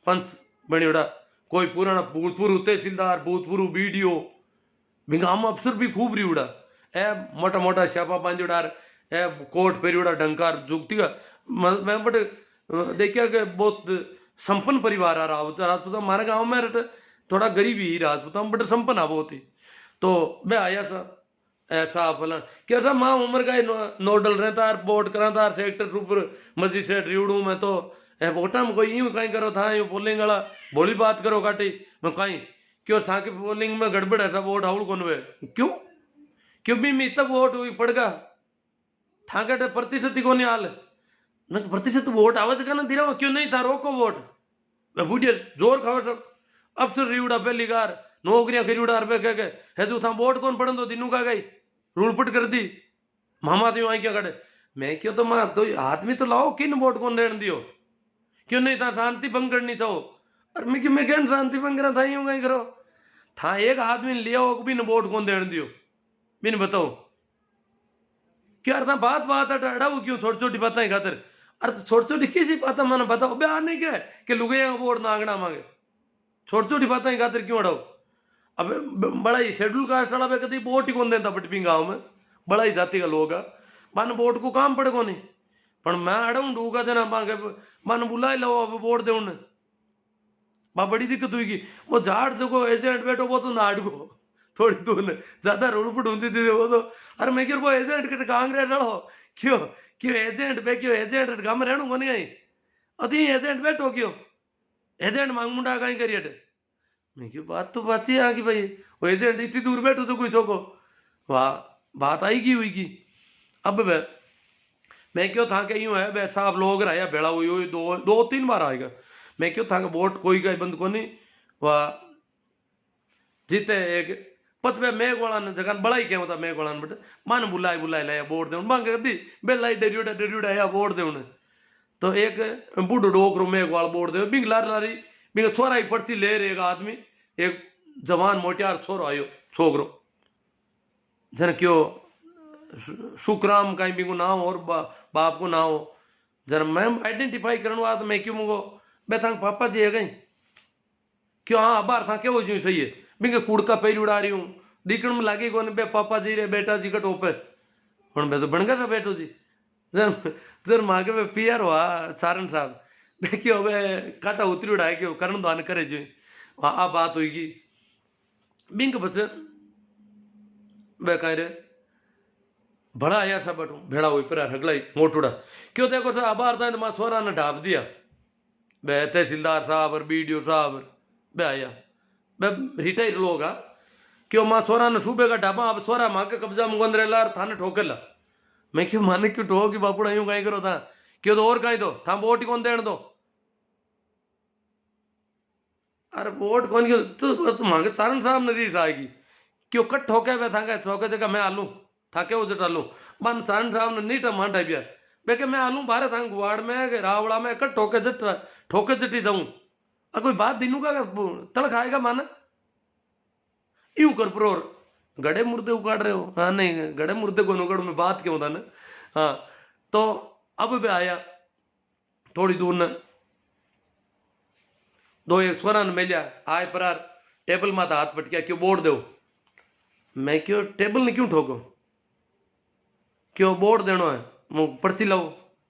पंच बनी उड़ा कोई पुराना भूतपूर्व तहसीलदार भूतपूर्व बीडीओ गाँव में अफसर भी खूब रही उड़ा ए मोटा मोटा श्यापा पांच उड़ा ए कोट फेरी उड़ा डंकार जुगती का मैं बट देखिया कि बहुत संपन्न परिवार आ रहा राजपूत हमारे गाँव में थोड़ा गरीबी ही राजपूत बट संपन्न आ बहुत ही तो मैं आया सा ऐसा फलन कैसा माँ उम्र का नोडल रहता है वोट कराता है सेक्टर सुपर मजिस्ट्रेट रिवड़ू में तो वोटा में कोई यूं कहीं करो था यूं पोलिंग वाला बोली बात करो काटी मैं कहीं क्यों था कि पोलिंग में गड़बड़ ऐसा वोट हाउल कौन वे क्यों भी मैं तब वोट हुई पड़गा था कटे प्रतिशत ही कौन हाल मैं प्रतिशत वोट आवाज का ना दिरा क्यों नहीं था रोको वोट मैं बूढ़िया जोर खाओ सब अफसर रिवड़ा पहली कार नौकरियां खरीड़ा रुपये कह गए है तू था वोट कौन पड़न दो दिनू का गई रूलपट कर दी मामा तो आई क्या कटे मैं क्यों तो मां तो आदमी तो लाओ किन वोट कौन रहने दियो क्यों नहीं था शांति भंग करनी था और मैं क्यों मैं क्या शांति भंग करा था यूं कहीं करो था एक आदमी ने लिया भी न वोट कौन देने दियो बिन बताओ क्या था बात बात अड़ा क्यों छोटी छोटी बातें खातर अरे छोटी छोटी किसी बात मैंने बताओ बयान नहीं क्या कि लुगैया वोट नागना मांगे छोटी छोटी बातें खातिर क्यों अड़ाओ। अब बड़ा ही शेड्यूल कास्ट वाला कभी वोट ही कौन देता बटपी गाँव में, बड़ा ही जाति का लोग है, मन वोट को काम पड़े को नहीं। पर मैं अड़ाऊँ डूगा देना मांगे मन बुला लो अब वोट दे उन्हें, बा बड़ी दिक्कत हुई कि वो झाड़ जो एजेंट बैठो वो तो नाट को थोड़ी दूर ने ज्यादा रोड़पुट होती थी वो तो। अरे मैं क्यों वो एजेंट के कांग्रेस रहो क्यों क्यों एजेंट पे क्यों एजेंट गाँव में रहूँ को नहीं आई अति एजेंट बैठो क्यों एजेंट मांग मुंडा कहीं करिए। मैं क्यों बात तो बात ही आ कि भाई वो एजेंट इतनी दूर बैठो तो कोई छोको वाह बात आई की हुई की। अब मैं क्यों था के यूं है वै साहब लोग रहा भेड़ा हुई दो तीन बार आएगा। मैं क्यों था वोट कोई का बंद को नहीं वाह जीते एक पतवे मेघ वाला ने जगह बड़ा ही क्या होता मेघ वाला बट मन बुलाए लाया वोट दे मांग कदी बेला डरियोड़ा या वोट दे उन्हें। तो एक बूढ़ो डोकरो मेघ वाला वोट दे बिंग लारी बिंग छोरा ही पर्ची ले रहे एक आदमी एक जवान मोटियार छोरो आयो छोकरो जन क्यों सुखराम कहीं भी को नाम और बाप को ना हो जरा मैं आइडेंटिफाई करने वाला मैं क्यों मुझको मैं था पापा जी है कहीं क्यों हाँ बाहर था क्या वो जो सही है बिंगे कुड़का पैर उड़ा रही हूँ दिखण में लागे कौन बे पापा जी रे बेटा जी का टोपे हूँ मैं तो बन गया बेटो जी जर जर मांगे वे पियर हुआ सारण साहब बे क्यों बे काटा उतरी उड़ाए क्यों करण दान करे जो आ बात हुई बिंग बच्चे बे कहीं रे बड़ा आया सब बटू भेड़ा हुई पर हगलाई मोटूड़ा क्यों देखो सर आबार था तो छोरा ने ढाप दिया बे तहसीलदार साहब और बीडीओ साहब बे आया बे रिटायर लोग आ क्यों माँ छोरा ने सूबे का ढापा अब छोरा माँ के कब्जा मुगंद रेला थाने ठोकेला। मैं क्यों माने क्यों ठोक कि बापूड़ा यूं कहीं करो था क्यों तो और कहीं दो था वोट कौन देने दो। अरे वोट कौन क्यों तो मांगे सारण साहब ने रीस आएगी क्यों कट ठोके वे था ठोके देगा मैं आलू था क्या उजट आलू बन सारण साहब ने नीटा मांडा बिया बेके मैं आलू बारे था गुवाड़ में रावड़ा में कट ठोके जटी दऊं कोई बात दिनू का तड़ खाएगा माना यूं कर प्रोर गड़े मुर्दे उकाड़ रहे हो। हाँ नहीं गड़े मुर्दे को उकड़ में बात क्यों था ना। हाँ तो अब भी आया थोड़ी दूर न दो एक छोरा ने मिलिया आए परार टेबल माता हाथ पटकिया क्यों बोर्ड दो मैं क्यों टेबल ने क्यों ठोको क्यों बोर्ड देना है मु पर्ची लाओ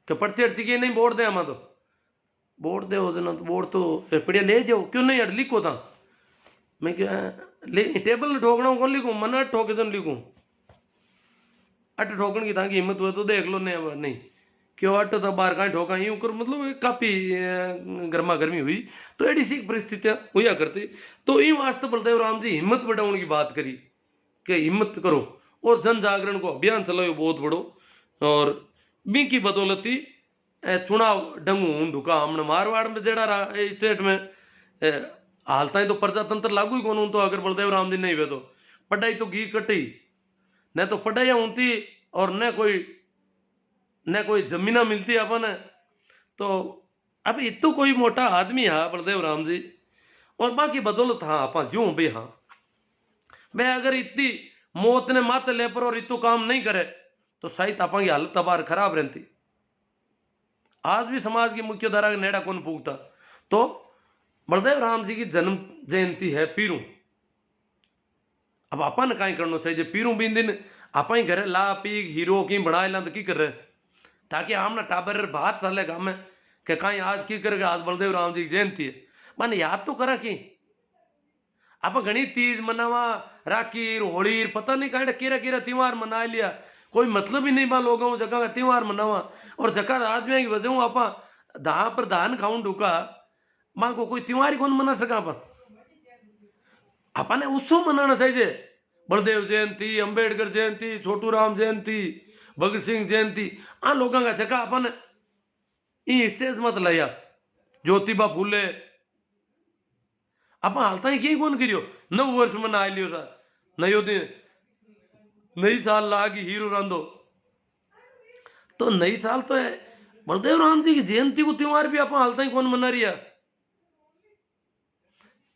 क्या पर्ची अर्ची की नहीं बोर्ड दे हम तो बोर्ड दे हो ना तो बोर्ड तो पढ़िया ले जाओ क्यों नहीं अट लिखो था मैं क्या ले टेबल ने ठोकना कौन लिखूं मन अट ठोके तो लिखूं अट ठोकने की था कि हिम्मत हुआ तो देख लो नहीं क्यों अट तो बाहर कहीं ठोका यूं कर मतलब काफी गर्मा गर्मी हुई तो एडी सी परिस्थितियां हुआ करती। तो यूं वास्ते बलदेव राम जी हिम्मत बढ़ाने की बात करी कि हिम्मत करो और जन जागरण को अभियान चलाओ बहुत बड़ो और बी की बदौलती चुनाव डंगू ढुका हमने मारवाड़ में जेड़ा स्टेट में हालता ही तो प्रजातंत्र लागू ही कौन तो अगर बलदेव राम जी नहीं हुए तो पढ़ाई तो घी कटी न तो पढ़ाई होती और न कोई जमीना मिलती अपन तो अब इतो कोई मोटा आदमी है बलदेव राम जी और बाकी बदौलत हाँ आप ज्यों भी हाँ मैं अगर इतनी मौत ने माते ले पर और इतो काम नहीं करे तो शायद आप की हालत तबार खराब रहती। आज भी समाज की मुख्य धारा का नेड़ा कौन पूगता। तो बलदेव राम जी की जन्म जयंती है पीरू अब अपन कहीं करना चाहिए पीरू बीन दिन आप ही घरे ला पी हीरो की बना ला तो की कर रहे ताकि हमने टाबर बात चलेगा में कि कहीं आज की करेगा आज बलदेव राम जी की जयंती है मन याद तो करा कि आप घनी तीज मनावा राखी होली पता नहीं कहीं केरा केरा त्योहार मना लिया कोई मतलब ही नहीं बा लोगों जगह का त्योहार मनावा और जगह आदमी की वजह आप दा पर धान खाऊं ढूका मां को कोई त्योहार कौन मना सका अपन उत्सव मनाना चाहिए बलदेव जयंती अंबेडकर जयंती छोटू राम जयंती भगत सिंह जयंती आ लोगों का जगह अपन स्टेज मत लाया ज्योतिबा फूले आप हालता ही कौन करियो 9 वर्ष मना लियो सर नयो दिन नई साल लागी हीरो रांधो तो नई साल तो है बलदेव राम जी की जयंती को त्योहार भी आप हालता ही कौन मना रही है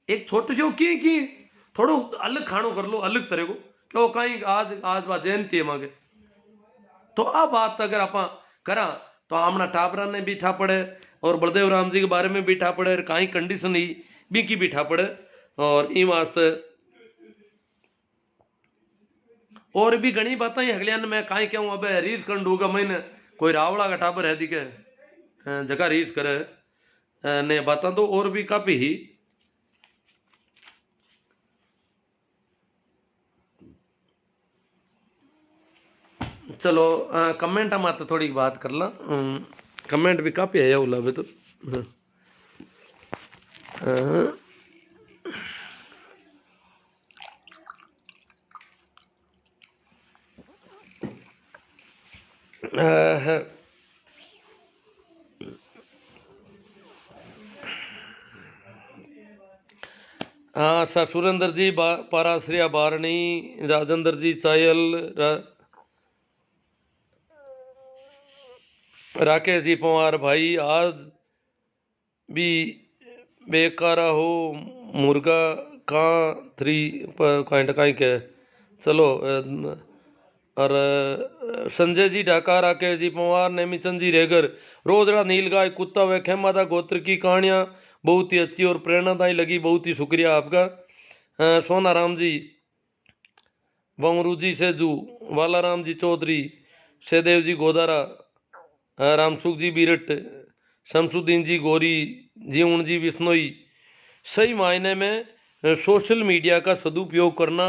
एक छोटे से की थोड़ो अलग खानो कर लो अलग तरह को क्यों कहीं आज बात जयंती है मांगे तो आ बात अगर आप करा तो आमना टापरा ने बीठा पड़े और बलदेव राम जी के बारे में बीठा पड़े कहीं कंडीशन ही बीकी बिठा पड़े। और इन वास्ते और भी घनी बातें अगलिया ने मैं काई कहूँ। अब रीस कर डूगा मैंने कोई रावड़ा का टाबर है दिखे जगह रीस करे ने बातें तो और भी काफी ही। चलो कमेंट में तो थोड़ी बात कर ला। कमेंट भी काफी है उला भी तो। हाँ सर सुरेंद्र जी पाराश्रिया बारणी राजेंद्र जी चायल राकेश जी पवार भाई आज भी बेकारा हो मुर्गा कहाँ 3 के चलो। और संजय जी ढाका राकेश जी पवार नेमीचंद जी रेगर रोजड़ा नीलगाय कुत्ता व खेमादा गोत्र की कहानियाँ बहुत ही अच्छी और प्रेरणादायी लगी। बहुत ही शुक्रिया आपका। सोना राम जी बमरू जी सेजू वालाराम जी चौधरी सहदेव जी गोदारा रामसुख जी बीरट शमसुद्दीन जी गोरी जीवन जी बिश्नोई सही मायने में सोशल मीडिया का सदुपयोग करना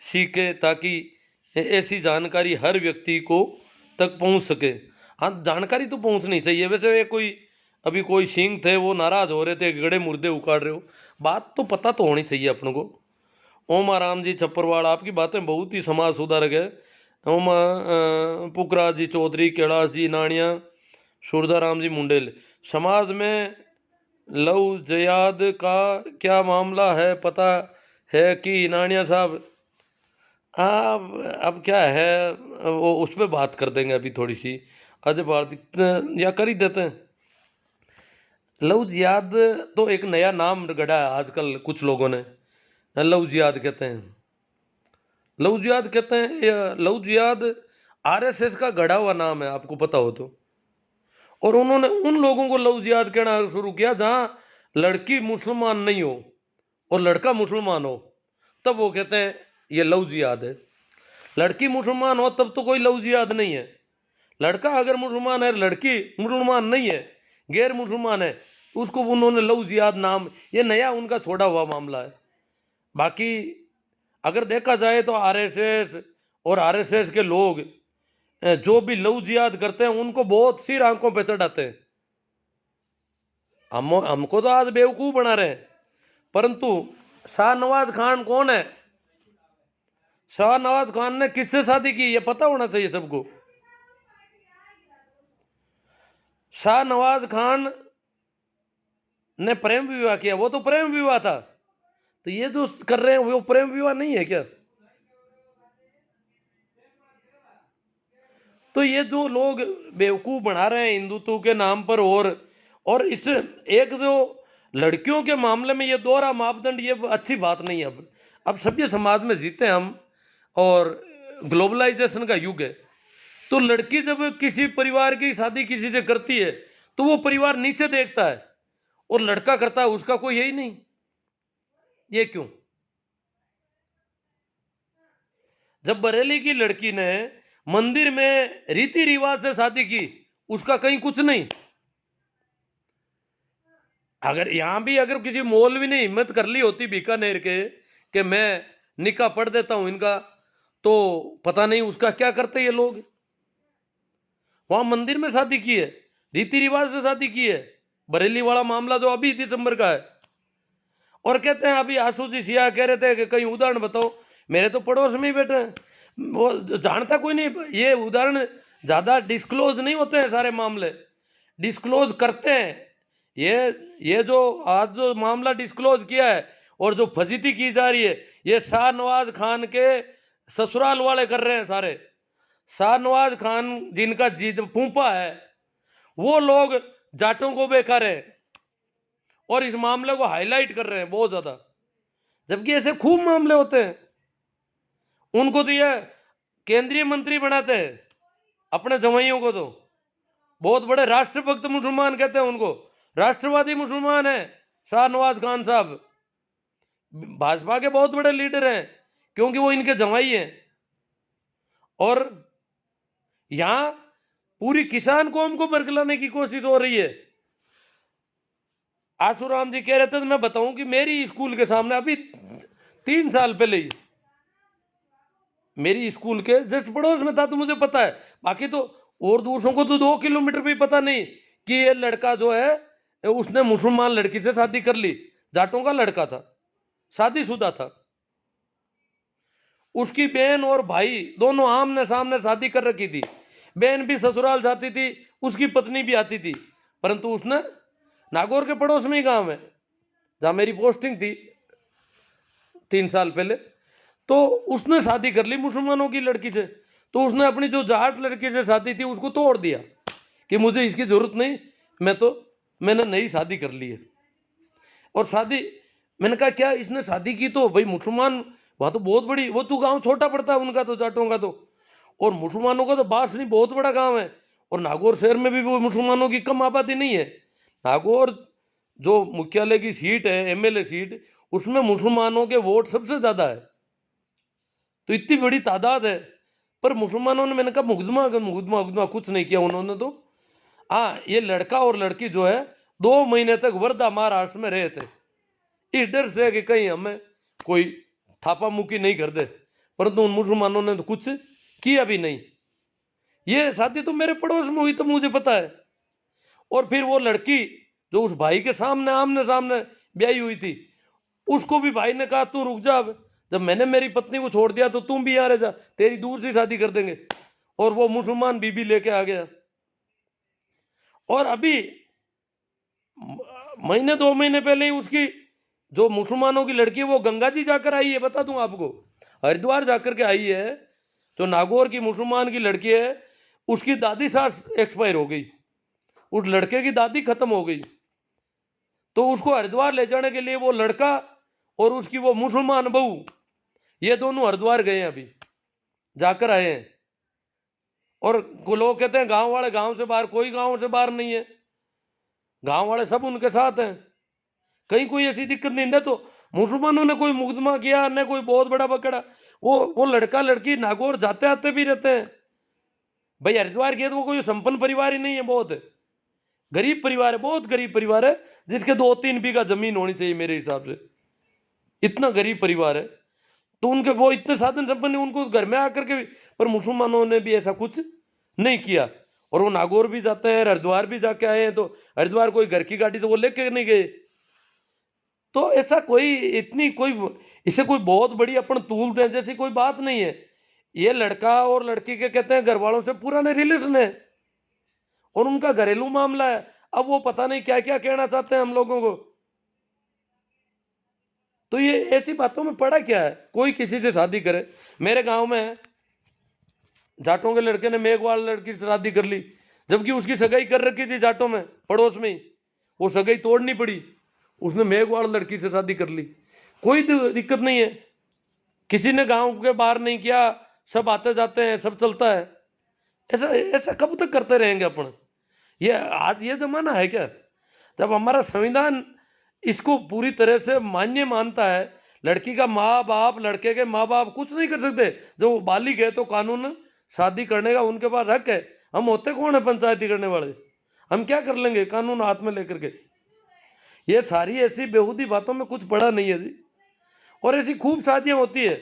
सीखे ताकि ऐसी जानकारी हर व्यक्ति को तक पहुंच सके। हाँ जानकारी तो पहुंचनी चाहिए। वैसे कोई अभी कोई सिंह थे वो नाराज हो रहे थे गड़े मुर्दे उखाड़ रहे हो, बात तो पता तो होनी चाहिए अपन को। ओम आराम जी छप्परवाड़ आपकी बातें बहुत ही समाज सुधारक है। ओम पुखराज जी चौधरी कैलाश जी नानिया सूरदाराम जी मुंडेल समाज में लव जयाद का क्या मामला है पता है कि नानिया साहब? हाँ अब क्या है वो उस पर बात कर देंगे अभी थोड़ी सी। अजय भारती या कर ही देते हैं। लव जिहाद तो एक नया नाम गढ़ा है आजकल कुछ लोगों ने, लव जिहाद कहते हैं। लव जिहाद कहते हैं लव जिहाद आरएसएस का गढ़ा हुआ नाम है आपको पता हो तो। और उन्होंने उन लोगों को लव जिहाद कहना शुरू किया जहां लड़की मुसलमान नहीं हो और लड़का मुसलमान हो, तब वो कहते हैं ये लव जिहाद है। लड़की मुसलमान हो तब तो कोई लव जिहाद नहीं है। लड़का अगर मुसलमान है लड़की मुसलमान नहीं है गैर मुसलमान है उसको उन्होंने लव जिहाद नाम ये नया उनका छोड़ा हुआ मामला है। बाकी अगर देखा जाए तो आरएसएस और आरएसएस के लोग जो भी लव जिहाद करते हैं उनको बहुत सी आंखों पे चढ़ाते हैं। हमको तो आज बेवकूफ बना रहे हैं। परंतु शाहनवाज खान कौन है? शाहनवाज खान ने किससे शादी की ये पता होना चाहिए सबको। शाहनवाज खान ने प्रेम विवाह किया, वो तो प्रेम विवाह था। तो ये जो कर रहे हैं वो प्रेम विवाह नहीं है क्या? तो ये जो लोग बेवकूफ बना रहे हैं हिंदुत्व के नाम पर और इस एक जो लड़कियों के मामले में ये दोहरा मापदंड ये अच्छी बात नहीं है। अब सभ्य समाज में जीते हम और ग्लोबलाइजेशन का युग है। तो लड़की जब किसी परिवार की शादी किसी से करती है तो वो परिवार नीचे देखता है और लड़का करता है उसका कोई यही नहीं। ये क्यों? जब बरेली की लड़की ने मंदिर में रीति रिवाज से शादी की उसका कहीं कुछ नहीं। अगर यहां भी अगर किसी मौलवी ने हिम्मत कर ली होती बीकानेर के कि मैं निकाह पढ़ देता हूं इनका, तो पता नहीं उसका क्या करते ये लोग। वहां मंदिर में शादी की है, रीति रिवाज से शादी की है। बरेली वाला मामला जो अभी दिसंबर का है। और कहते हैं अभी आशु जी सिया कह रहे थे कि कहीं उदाहरण बताओ। मेरे तो पड़ोस में ही बैठे हैं, वो जानता कोई नहीं। ये उदाहरण ज्यादा डिस्क्लोज नहीं होते हैं, सारे मामले डिस्क्लोज करते हैं। ये जो आज जो मामला डिस्क्लोज किया है और जो फजीती की जा रही है ये शाहनवाज खान के ससुराल वाले कर रहे हैं सारे। शाहनवाज खान जिनका जीत फूफा है वो लोग जाटों को बेकार है और इस मामले को हाईलाइट कर रहे हैं बहुत ज्यादा, जबकि ऐसे खूब मामले होते हैं। उनको तो ये केंद्रीय मंत्री बनाते हैं अपने जवाइयों को, तो बहुत बड़े राष्ट्रभक्त मुसलमान कहते हैं उनको, राष्ट्रवादी मुसलमान है। शाहनवाज खान साहब भाजपा के बहुत बड़े लीडर हैं, क्योंकि वो इनके जमाई हैं। और यहां पूरी किसान कौम को बरगलाने की कोशिश हो रही है। आशुराम जी कह रहे थे, तो मैं बताऊं कि मेरी स्कूल के सामने अभी 3 साल पहले ही मेरी स्कूल के जस्ट पड़ोस में था, तो मुझे पता है। बाकी तो और दूसरों को तो 2 किलोमीटर भी पता नहीं कि ये लड़का जो है उसने मुसलमान लड़की से शादी कर ली। जाटों का लड़का था, शादीशुदा था। उसकी बहन और भाई दोनों आमने सामने शादी कर रखी थी। बहन भी ससुराल जाती थी, उसकी पत्नी भी आती थी। परंतु उसने, नागौर के पड़ोस में ही गांव है जहां मेरी पोस्टिंग थी 3 साल पहले, तो उसने शादी कर ली मुसलमानों की लड़की से। तो उसने अपनी जो जाट लड़की से शादी थी उसको तोड़ दिया कि मुझे इसकी जरूरत नहीं, मैंने नई शादी कर ली है। और शादी, मैंने कहा क्या इसने शादी की तो भाई मुसलमान, वहाँ तो बहुत बड़ी, वो तो गांव छोटा पड़ता है उनका तो, जाटों का तो, और मुसलमानों का तो बासनी बहुत बड़ा गांव है। और नागौर शहर में भी वो मुसलमानों की कम आबादी नहीं है। नागौर जो मुख्यालय की सीट है, एमएलए सीट, उसमें मुसलमानों के वोट सबसे ज़्यादा है। तो इतनी बड़ी तादाद है। पर मुसलमानों ने, मैंने कहा मुकदमा मुकदमा मुकदमा कुछ नहीं किया उन्होंने तो। हाँ, ये लड़का और लड़की जो है 2 महीने तक वर्धा महाराष्ट्र में रहे थे, इस डर से कि कहीं हमें कोई थापा मुक्की नहीं कर दे। परंतु उन मुसलमानों ने तो कुछ किया भी नहीं। ये शादी तो मेरे पड़ोस में हुई, तो मुझे पता है। और फिर वो लड़की जो उस भाई के सामने आमने सामने ब्याही हुई थी, उसको भी भाई ने कहा तू रुक जा, जब मैंने मेरी पत्नी को छोड़ दिया तो तुम भी यहाँ रह जा, तेरी दूर से शादी कर देंगे। और वो मुसलमान बीबी लेके आ गया। और अभी महीने 2 महीने पहले ही उसकी जो मुसलमानों की लड़की है वो गंगा जी जाकर आई है, बता दूं आपको, हरिद्वार जाकर के आई है। जो नागौर की मुसलमान की लड़की है, उसकी दादी सास एक्सपायर हो गई, उस लड़के की दादी खत्म हो गई। तो उसको हरिद्वार ले जाने के लिए वो लड़का और उसकी वो मुसलमान बहू, ये दोनों हरिद्वार गए हैं, अभी जाकर आए हैं। और लोग कहते हैं गांव वाले गांव से बाहर, कोई गांव से बाहर नहीं है, गांव वाले सब उनके साथ हैं। कहीं कोई ऐसी दिक्कत नहीं है। तो मुसलमानों ने कोई मुकदमा किया न कोई बहुत बड़ा पकड़ा, वो लड़का लड़की नागौर जाते आते भी रहते हैं। भाई हरिद्वार के तो वो कोई संपन्न परिवार ही नहीं है, बहुत गरीब परिवार है, बहुत गरीब परिवार है, जिसके 2-3 बीघा जमीन होनी चाहिए मेरे हिसाब से, इतना गरीब परिवार है। तो उनके वो इतने साधन संपन्न, उनको घर में आकर के भी, पर मुसलमानों ने भी ऐसा कुछ नहीं किया। और वो नागौर भी जाते हैं, हरिद्वार भी जाके आए हैं। तो हरिद्वार कोई घर की गाड़ी तो वो लेके नहीं गए। तो ऐसा कोई इतनी कोई इसे कोई बहुत बड़ी अपन तूल दें जैसी कोई बात नहीं है। ये लड़का और लड़की के कहते हैं घर वालों से पुराने रिलेशन है और उनका घरेलू मामला है। अब वो पता नहीं क्या क्या कहना चाहते हैं हम लोगों को। तो ये ऐसी बातों में पड़ा क्या है, कोई किसी से शादी करे। मेरे गांव में जाटों के लड़के ने मेघवाल लड़की से शादी कर ली, जबकि उसकी सगाई कर रखी थी जाटों में पड़ोस में ही, वो सगाई तोड़नी पड़ी, उसने मेघवाल लड़की से शादी कर ली। कोई दिक्कत नहीं है, किसी ने गांव के बाहर नहीं किया, सब आते जाते हैं, सब चलता है। ऐसा ऐसा कब तक करते रहेंगे अपन। ये आज ये जमाना है क्या, जब हमारा संविधान इसको पूरी तरह से मान्य मानता है। लड़की का माँ बाप, लड़के के माँ बाप कुछ नहीं कर सकते। जब वो बालिग है तो कानून शादी करने का उनके पास हक है। हम होते कौन है पंचायती करने वाले, हम क्या कर लेंगे कानून हाथ में लेकर के। ये सारी ऐसी बेहूदी बातों में कुछ पड़ा नहीं है जी। और ऐसी खूब शादियां होती है।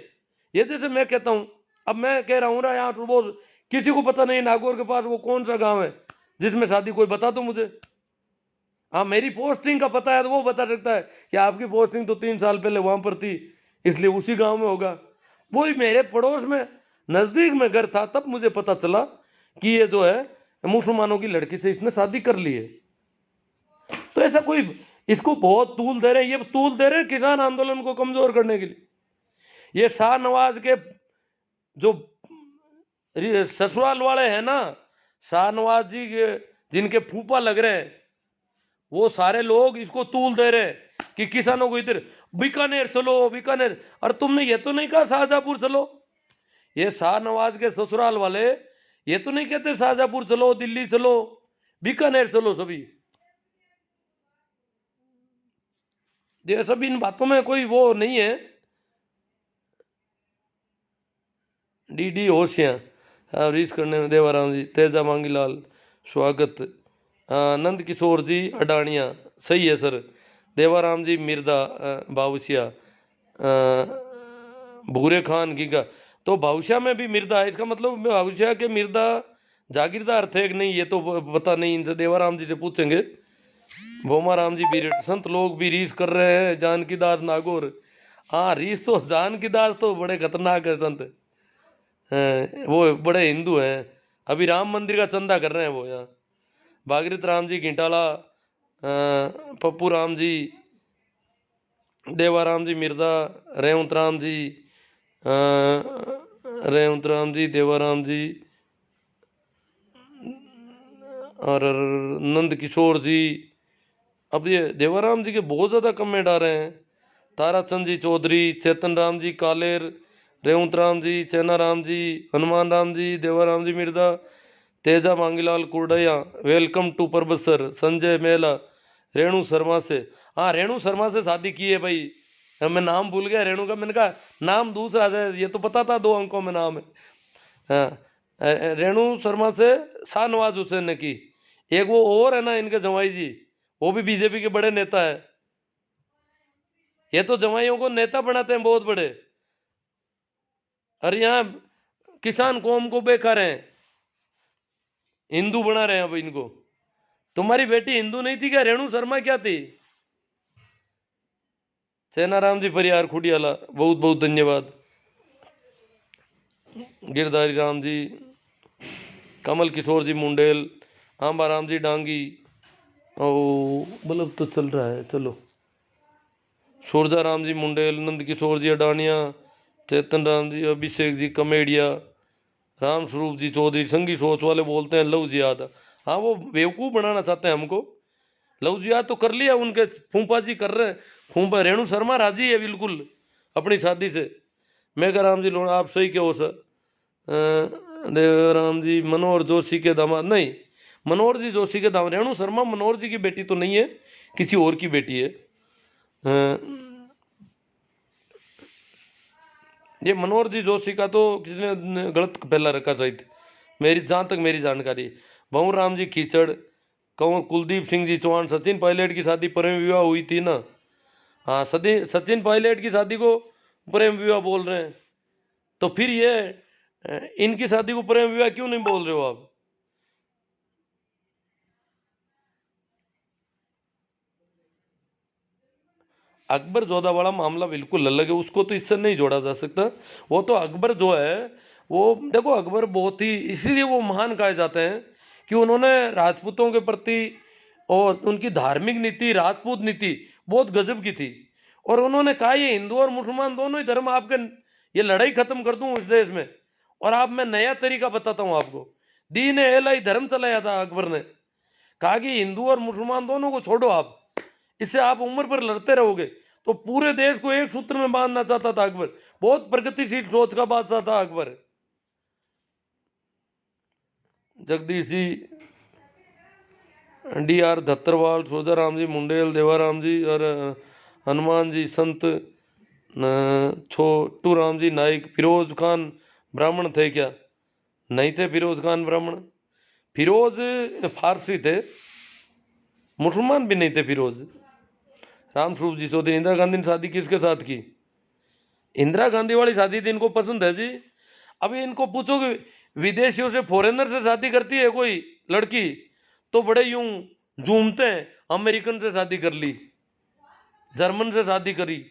ये जैसे मैं कहता हूँ, अब मैं कह रहा हूँ ना, यहाँ तो वो किसी को पता नहीं नागौर के पास वो कौन सा गांव है जिसमें शादी, कोई बता दो मुझे। हाँ, मेरी पोस्टिंग का पता है तो वो बता सकता है कि आपकी पोस्टिंग तो 3 साल पहले वहां पर थी, इसलिए उसी गांव में होगा। वही मेरे पड़ोस में नजदीक में घर था, तब मुझे पता चला कि ये जो है मुसलमानों की लड़की से इसने शादी कर ली है। तो ऐसा कोई इसको बहुत तूल दे रहे हैं, ये तूल दे रहे हैं किसान आंदोलन को कमजोर करने के लिए। ये शाहनवाज के जो ससुराल वाले हैं ना, शाहनवाज जी के जिनके फूफा लग रहे हैं, वो सारे लोग इसको तूल दे रहे हैं कि किसानों को इधर बीकानेर चलो, बीकानेर। और तुमने ये तो नहीं कहा शाहजहांपुर चलो। ये शाहनवाज के ससुराल वाले ये तो नहीं कहते शाहजहांपुर चलो, दिल्ली चलो, बीकानेर चलो सभी। ये सब इन बातों में कोई वो नहीं है। डी होशियाँ, हाँ रीस करने में देवाराम जी, तेजा मांगीलाल स्वागत, नंद किशोर जी अडानिया, सही है सर, देवाराम जी मिर्दा, बाउसिया, भूरे खान गीगा। तो भावशिया में भी मिर्दा है, इसका मतलब भावशिया के मिर्दा जागीरदार थे कि नहीं ये तो पता नहीं, इनसे देवाराम जी से पूछेंगे। भोमा राम जी बीरेट, संत लोग भी रीस कर रहे हैं, जानकी दास नागौर। हाँ रीस तो जानकी दास तो बड़े खतरनाक है संत, वो बड़े हिंदू हैं, अभी राम मंदिर का चंदा कर रहे हैं वो यहाँ। भागीरथ राम जी घिंटाला, पप्पू राम जी, देवाराम जी मिर्दा, रेवंत राम जी, रेवंत राम जी, देवाराम जी, और नंद किशोर जी। अब ये देवाराम जी के बहुत ज़्यादा कमेंट आ रहे हैं। ताराचंद जी चौधरी, चेतन राम जी कालेर, रेवंत राम जी, चैना राम जी, हनुमान राम जी, देवाराम जी मिर्दा, तेजा मांगीलाल कुरडया, वेलकम टू परबसर, संजय मेला, रेणु शर्मा से। हाँ रेणु शर्मा से शादी की है भाई, अब मैं नाम भूल गया रेणु का, मैंने कहा नाम दूसरा है, ये तो पता था 2 अंकों में नाम है। हाँ रेणु शर्मा से शाहनवाज हुसैन ने की। एक वो और है ना इनके जमाई जी, वो भी बीजेपी के बड़े नेता है। ये तो जमाइयों को नेता बनाते हैं बहुत बड़े, और यहाँ किसान कौम को बेकार हैं, हिंदू बना रहे हैं अब इनको। तुम्हारी बेटी हिंदू नहीं थी क्या, रेणु शर्मा क्या थी? सेनाराम जी परियार खुडियाला, बहुत बहुत धन्यवाद। गिरधारी राम जी, कमल किशोर जी मुंडेल, आंबा राम जी डांगी, ओ बल्ब तो चल रहा है चलो। सूरजा राम जी मुंडेल, नंद किशोर जी अडानिया, चेतन राम जी, अभिषेक जी कमेडिया, राम स्वरूप जी चौधरी, संगी सोच वाले बोलते हैं लव जिहाद। हाँ वो बेवकूफ़ बनाना चाहते हैं हमको, लव जिहाद तो कर लिया उनके फूफा जी कर रहे हैं, फूफा रेणु शर्मा राजी है बिल्कुल अपनी शादी से। मेघा राम जी लोण, आप सही कहो सर। देवराम जी मनोहर जोशी के दामाद, नहीं मनोहर जी जोशी के दामाद, रेणु शर्मा मनोहर जी की बेटी तो नहीं है, किसी और की बेटी है। ये मनोहर जी जोशी का तो किसी ने गलत पहला रखा शायद, मेरी जहाँ तक मेरी जानकारी। भंवर राम जी कीचड़, कंवर कुलदीप सिंह जी चौहान, सचिन पायलट की शादी प्रेम विवाह हुई थी ना। हाँ सचिन पायलट की शादी को प्रेम विवाह बोल रहे हैं, तो फिर ये इनकी शादी को प्रेम विवाह क्यों नहीं बोल रहे हो आप? अकबर जोधा वाला मामला बिल्कुल अलग है, उसको तो इससे नहीं जोड़ा जा सकता। वो तो अकबर जो है वो देखो, अकबर बहुत ही इसीलिए वो महान कहे जाते हैं कि उन्होंने राजपूतों के प्रति और उनकी धार्मिक नीति, राजपूत नीति बहुत गजब की थी। और उन्होंने कहा ये हिंदू और मुसलमान दोनों ही धर्म आपके, ये लड़ाई खत्म कर दूं इस देश में, और आप मैं नया तरीका बताता हूँ आपको। दीन ए इलाही धर्म चलाया था अकबर ने, कहा कि हिंदू और मुसलमान दोनों को छोड़ो आप, इससे आप उम्र पर लड़ते रहोगे। तो पूरे देश को एक सूत्र में बांधना चाहता था अकबर, बहुत प्रगतिशील सोच का बादशाह था अकबर। जगदीश जी, डी आर धत्तरवाल, सोजा राम जी मुंडेल, देवाराम जी और हनुमान जी संत, छोटू राम जी नाइक, फिरोज खान ब्राह्मण थे क्या? नहीं थे फिरोज खान ब्राह्मण, फिरोज फारसी थे, मुसलमान भी नहीं थे फिरोज। राम स्वरूप जी चौधरी, इंदिरा गांधी ने शादी किसके साथ की? इंदिरा गांधी वाली शादी थी, इनको पसंद है जी। अभी इनको पूछो कि विदेशियों से, फॉरेनर से शादी करती है कोई लड़की तो बड़े यूं झूमते हैं, अमेरिकन से शादी कर ली, जर्मन से शादी करी,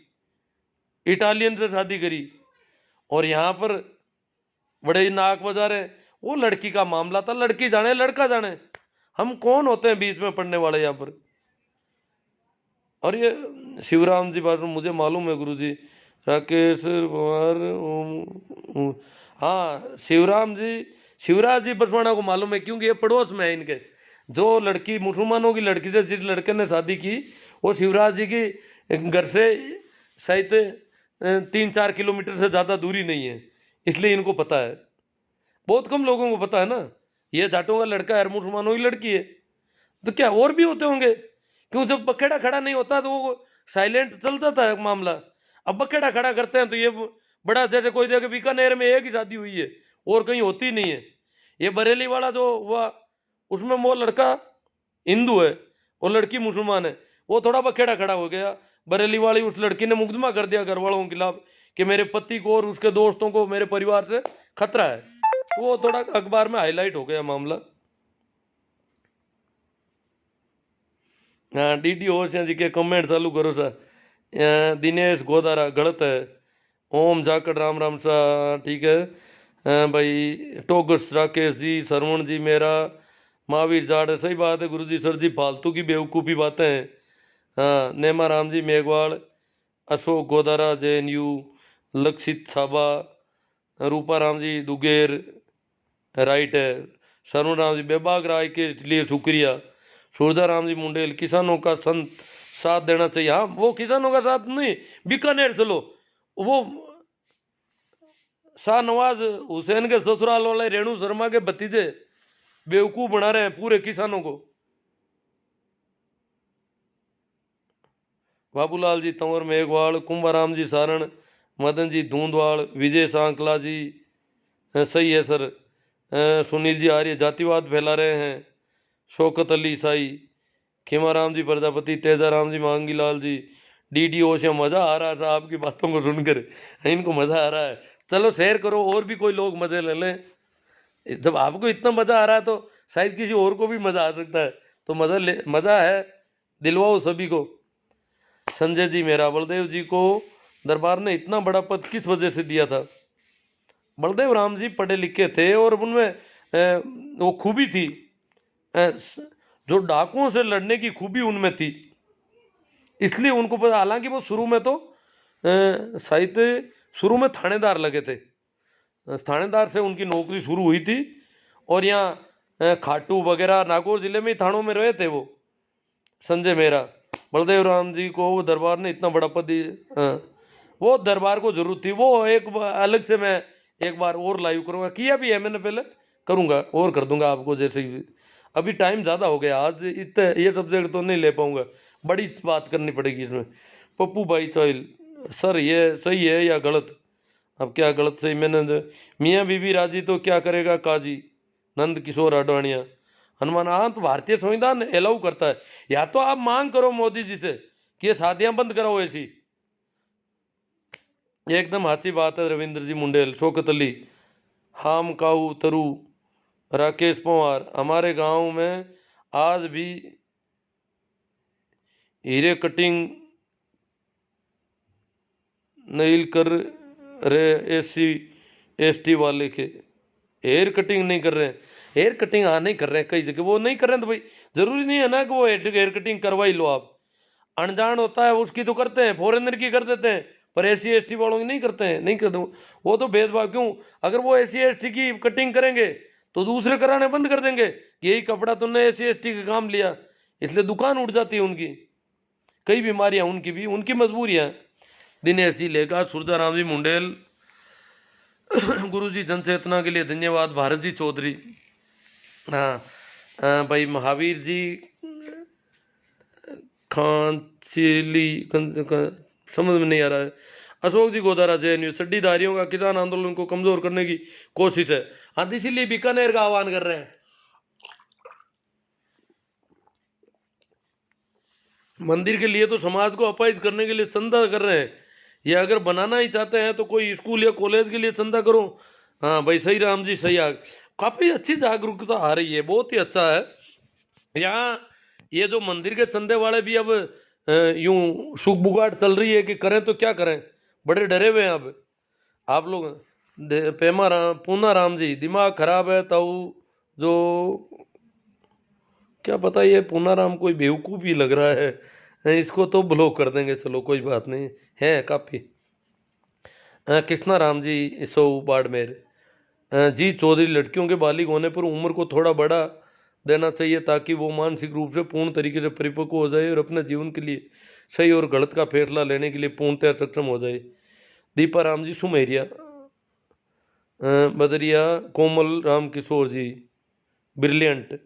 इटालियन से शादी करी, और यहाँ पर बड़े नाक बजा रहे। वो लड़की का मामला था, लड़की जाने लड़का जाने, हम कौन होते हैं बीच में पड़ने वाले यहाँ पर। और ये शिवराम जी बात मुझे मालूम है गुरु जी, राकेश कुमार, हाँ शिवराम जी, शिवराज जी बसवाना को मालूम है, क्योंकि ये पड़ोस में है इनके। जो लड़की मुसलमानों की लड़की से जिस लड़के ने शादी की, वो शिवराज जी की घर से शायद 3-4 किलोमीटर से ज़्यादा दूरी नहीं है, इसलिए इनको पता है। बहुत कम लोगों को पता है ना, ये जाटों का लड़का है, मुसलमानों की लड़की है, तो क्या और भी होते होंगे? क्यों जब बखेड़ा खड़ा नहीं होता तो वो साइलेंट चलता था मामला। अब बखेड़ा खड़ा करते हैं तो ये बड़ा, जैसे कोई जगह बीकानेर में एक ही शादी हुई है और कहीं होती नहीं है। ये बरेली वाला जो हुआ उसमें वो लड़का हिंदू है और लड़की मुसलमान है, वो थोड़ा बखेड़ा खड़ा हो गया। बरेली वाली उस लड़की ने मुकदमा कर दिया घर वालों के खिलाफ कि मेरे पति को और उसके दोस्तों को मेरे परिवार से खतरा है, तो वो थोड़ा अखबार में हाईलाइट हो गया मामला। हाँ, डीडी होशियार जी के कमेंट चालू करो सा। दिनेश गोदारा गलत है। ओम जाकड़ राम राम सा ठीक है। भाई टोगस राकेश जी, सरवण जी मेरा, महावीर जाट सही बात है गुरु जी, सर जी फालतू की बेवकूफ़ी बातें हैं। हाँ, नेमा राम जी मेघवाल, अशोक गोदारा JNU, लक्षित छाबा, रूपा राम जी दुगेर राइट है, शरण राम जी बेबाग राय के लिए शुक्रिया, सूरजा राम जी मुंडेल किसानों का संत साथ देना चाहिए। हाँ, वो किसानों का साथ नहीं, बीकानेर चलो, वो शाहनवाज हुसैन के ससुराल वाले रेणु शर्मा के भतीजे बेवकूफ बना रहे हैं पूरे किसानों को। बाबूलाल जी तंवर मेघवाल, कुंभाराम जी सारण, मदन जी धूंधवाल, विजय सांकला जी सही है सर। सुनील जी आर्य जातिवाद फैला रहे हैं, शौकत अली ईसाई, खेमाराम जी प्रजापति, तेजाराम जी मांगी लाल जी, DD ओशिया। मज़ा आ रहा था आपकी बातों को सुनकर, इनको मज़ा आ रहा है। चलो शेयर करो और भी कोई लोग मज़े ले लें। जब आपको इतना मज़ा आ रहा है तो शायद किसी और को भी मज़ा आ सकता है, तो मज़ा है, दिलवाओ सभी को। संजय जी मेरा, बलदेव जी को दरबार ने इतना बड़ा पद किस वजह से दिया था? बलदेव राम जी पढ़े लिखे थे और उनमें वो खूबी थी, जो डाकुओं से लड़ने की खूबी उनमें थी, इसलिए उनको पता। हालांकि वो शुरू में तो शायद शुरू में थानेदार लगे थे, थानेदार से उनकी नौकरी शुरू हुई थी, और यहाँ खाटू वगैरह नागौर जिले में ही थानों में रहे थे वो। संजय मेरा, बलदेव राम जी को वो दरबार ने इतना बड़ा पद वो दरबार को जरूरत थी। वो एक अलग से मैं एक बार और लाइव करूँगा, किया भी है मैंने पहले, करूँगा और कर दूंगा आपको जैसे ही। अभी टाइम ज़्यादा हो गया, आज इतने ये सब्जेक्ट तो नहीं ले पाऊँगा, बड़ी बात करनी पड़ेगी इसमें। पप्पू भाई चौल सर, ये सही है या गलत? अब क्या गलत सही मैंने, मियाँ बीबी राजी तो क्या करेगा काजी, नंद किशोर आडवाणिया। हनुमान, हाँ तो भारतीय संविधान अलाउ करता है, या तो आप मांग करो मोदी जी से कि ये शादियां बंद कराओ ऐसी। एकदम अच्छी बात है रविंद्र जी मुंडेल, शौकत अली, हाम काऊ तरु, राकेश पवार, हमारे गांव में आज भी हीरे कटिंग नहीं कर रहे SC ST वाले के, हेयर कटिंग नहीं कर रहे हैं। हेयर कटिंग हाँ नहीं कर रहे हैं, कई जगह वो नहीं कर रहे हैं, तो भाई जरूरी नहीं है ना कि वो हेयर कटिंग करवा ही लो आप। अनजान होता है उसकी तो करते हैं, फॉरेनर की कर देते हैं, पर SC ST वालों की नहीं करते हैं, नहीं करते वो तो भेदभाव क्यों? अगर वो SC ST की कटिंग करेंगे तो दूसरे कराने बंद कर देंगे, यही कपड़ा तुमने SC ST का काम लिया, इसलिए दुकान उठ जाती है उनकी। कई बीमारियां उनकी भी, उनकी मजबूरियां। दिनेश जी लेगा, सूरजाराम जी मुंडेल, गुरु जी जनचेतना के लिए धन्यवाद, भारत जी चौधरी। हाँ, भाई महावीर जी खांचिली समझ में नहीं आ रहा है। अशोक जी गोदारा JNU, चड्डीधारियों का किसान आंदोलन को कमजोर करने की कोशिश है। हाँ, इसीलिए बीकानेर का आह्वान कर रहे हैं। मंदिर के लिए तो समाज को अपाहिज करने के लिए चंदा कर रहे हैं, ये अगर बनाना ही चाहते हैं तो कोई स्कूल या कॉलेज के लिए चंदा करो। हाँ भाई, सही राम जी सही काफ़ी अच्छी जागरूकता आ रही है, बहुत ही अच्छा है। यहाँ ये जो मंदिर के चंदे वाले भी अब यूं सुख बुगाट चल रही है कि करें तो क्या करें, बड़े डरे हुए हैं अब आप लोग। पेमा राम, पूना राम जी, दिमाग खराब है ताऊ, जो क्या पता, ये पूना राम कोई बेवकूफ़ ही लग रहा है, इसको तो ब्लॉक कर देंगे, चलो कोई बात नहीं है काफ़ी। कृष्णा राम जी सो बाड़मेर, जी चौधरी, लड़कियों के बालिग होने पर उम्र को थोड़ा बड़ा देना चाहिए ताकि वो मानसिक रूप से पूर्ण तरीके से परिपक्व हो जाए और अपने जीवन के लिए सही और गलत का फैसला लेने के लिए पूर्णतः सक्षम हो जाए। दीपा राम जी सुमेरिया, बदरिया, कोमल राम किशोर जी ब्रिलियंट,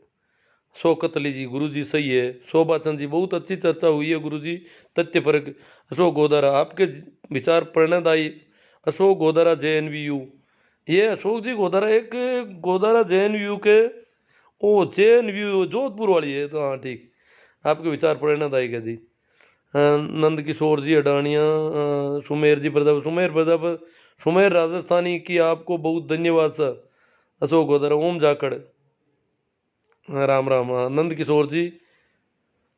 शौकत अली जी गुरु जी सही है। शोभा चंद जी बहुत अच्छी चर्चा हुई है गुरु जी, तथ्य परक। अशोक गोदारा आपके विचार प्रेरणादायी। अशोक गोदारा JNVU, ये अशोक जी गोदारा एक गोदारा JNVU के, ओ JNVU जोधपुर वाली है तो हाँ ठीक। आपके विचार प्रेरणादायक है जी। नंद किशोर जी अडानिया, सुमेर जी प्रताप, सुमेर प्रताप, सुमेर राजस्थानी की आपको बहुत धन्यवाद सर। अशोक गोदारा, ओम जाखड़, राम राम। नंद किशोर जी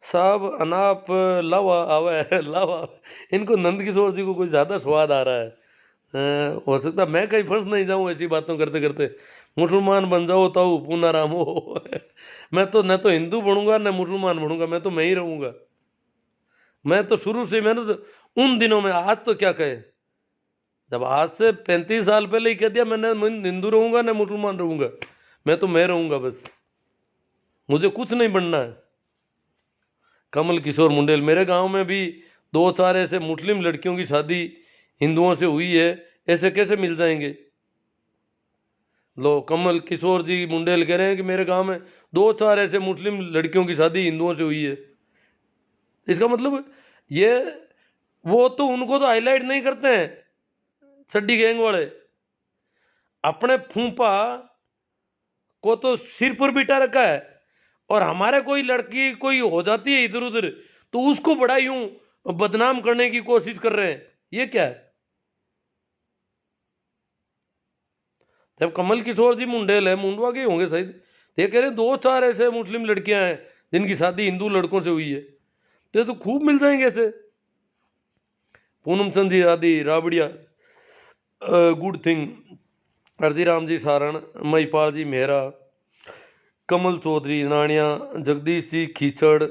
साहब अनाप लावा आवा है लावा, इनको नंद किशोर जी को कुछ ज़्यादा स्वाद आ रहा है। हो सकता मैं कहीं फंस नहीं जाऊं ऐसी बातों करते करते। मुसलमान बन जाओ ताऊ पूना राम हो। मैं तो न तो हिंदू बनूंगा न मुसलमान बनूंगा, मैं ही रहूंगा। मैं तो शुरू से, मैंने तो उन दिनों में, आज तो क्या कहे, जब आज से 35 साल पहले ही कह दिया मैंने, मैं हिंदू रहूंगा न मुसलमान रहूंगा, मैं रहूंगा बस, मुझे कुछ नहीं बनना है। कमल किशोर मुंडेल, मेरे गांव में भी 2-4 ऐसे मुस्लिम लड़कियों की शादी हिंदुओं से हुई है, ऐसे कैसे मिल जाएंगे। लो कमल किशोर जी मुंडेल कह रहे हैं कि मेरे गांव में 2-4 ऐसे मुस्लिम लड़कियों की शादी हिंदुओं से हुई है। इसका मतलब ये, वो तो उनको तो हाईलाइट नहीं करते हैं सड्डी गैंग वाले, अपने फूफा को तो सिर पर बिठा रखा है, और हमारे कोई लड़की कोई हो जाती है इधर उधर तो उसको बड़ा यूं बदनाम करने की कोशिश कर रहे हैं। ये क्या है। जब कमल किशोर जी मुंडेल है, मुंडवा के होंगे शायद, तो ये कह रहे हैं 2-4 ऐसे मुस्लिम लड़कियां हैं जिनकी शादी हिंदू लड़कों से हुई है, तो ये तो खूब मिल जाएंगे ऐसे। पूनम चंद जी आदि राबड़िया, गुड थिंग। अर्जीराम जी सारण, महिपाल जी मेहरा, कमल चौधरी नानिया, जगदीश जी खींचड़,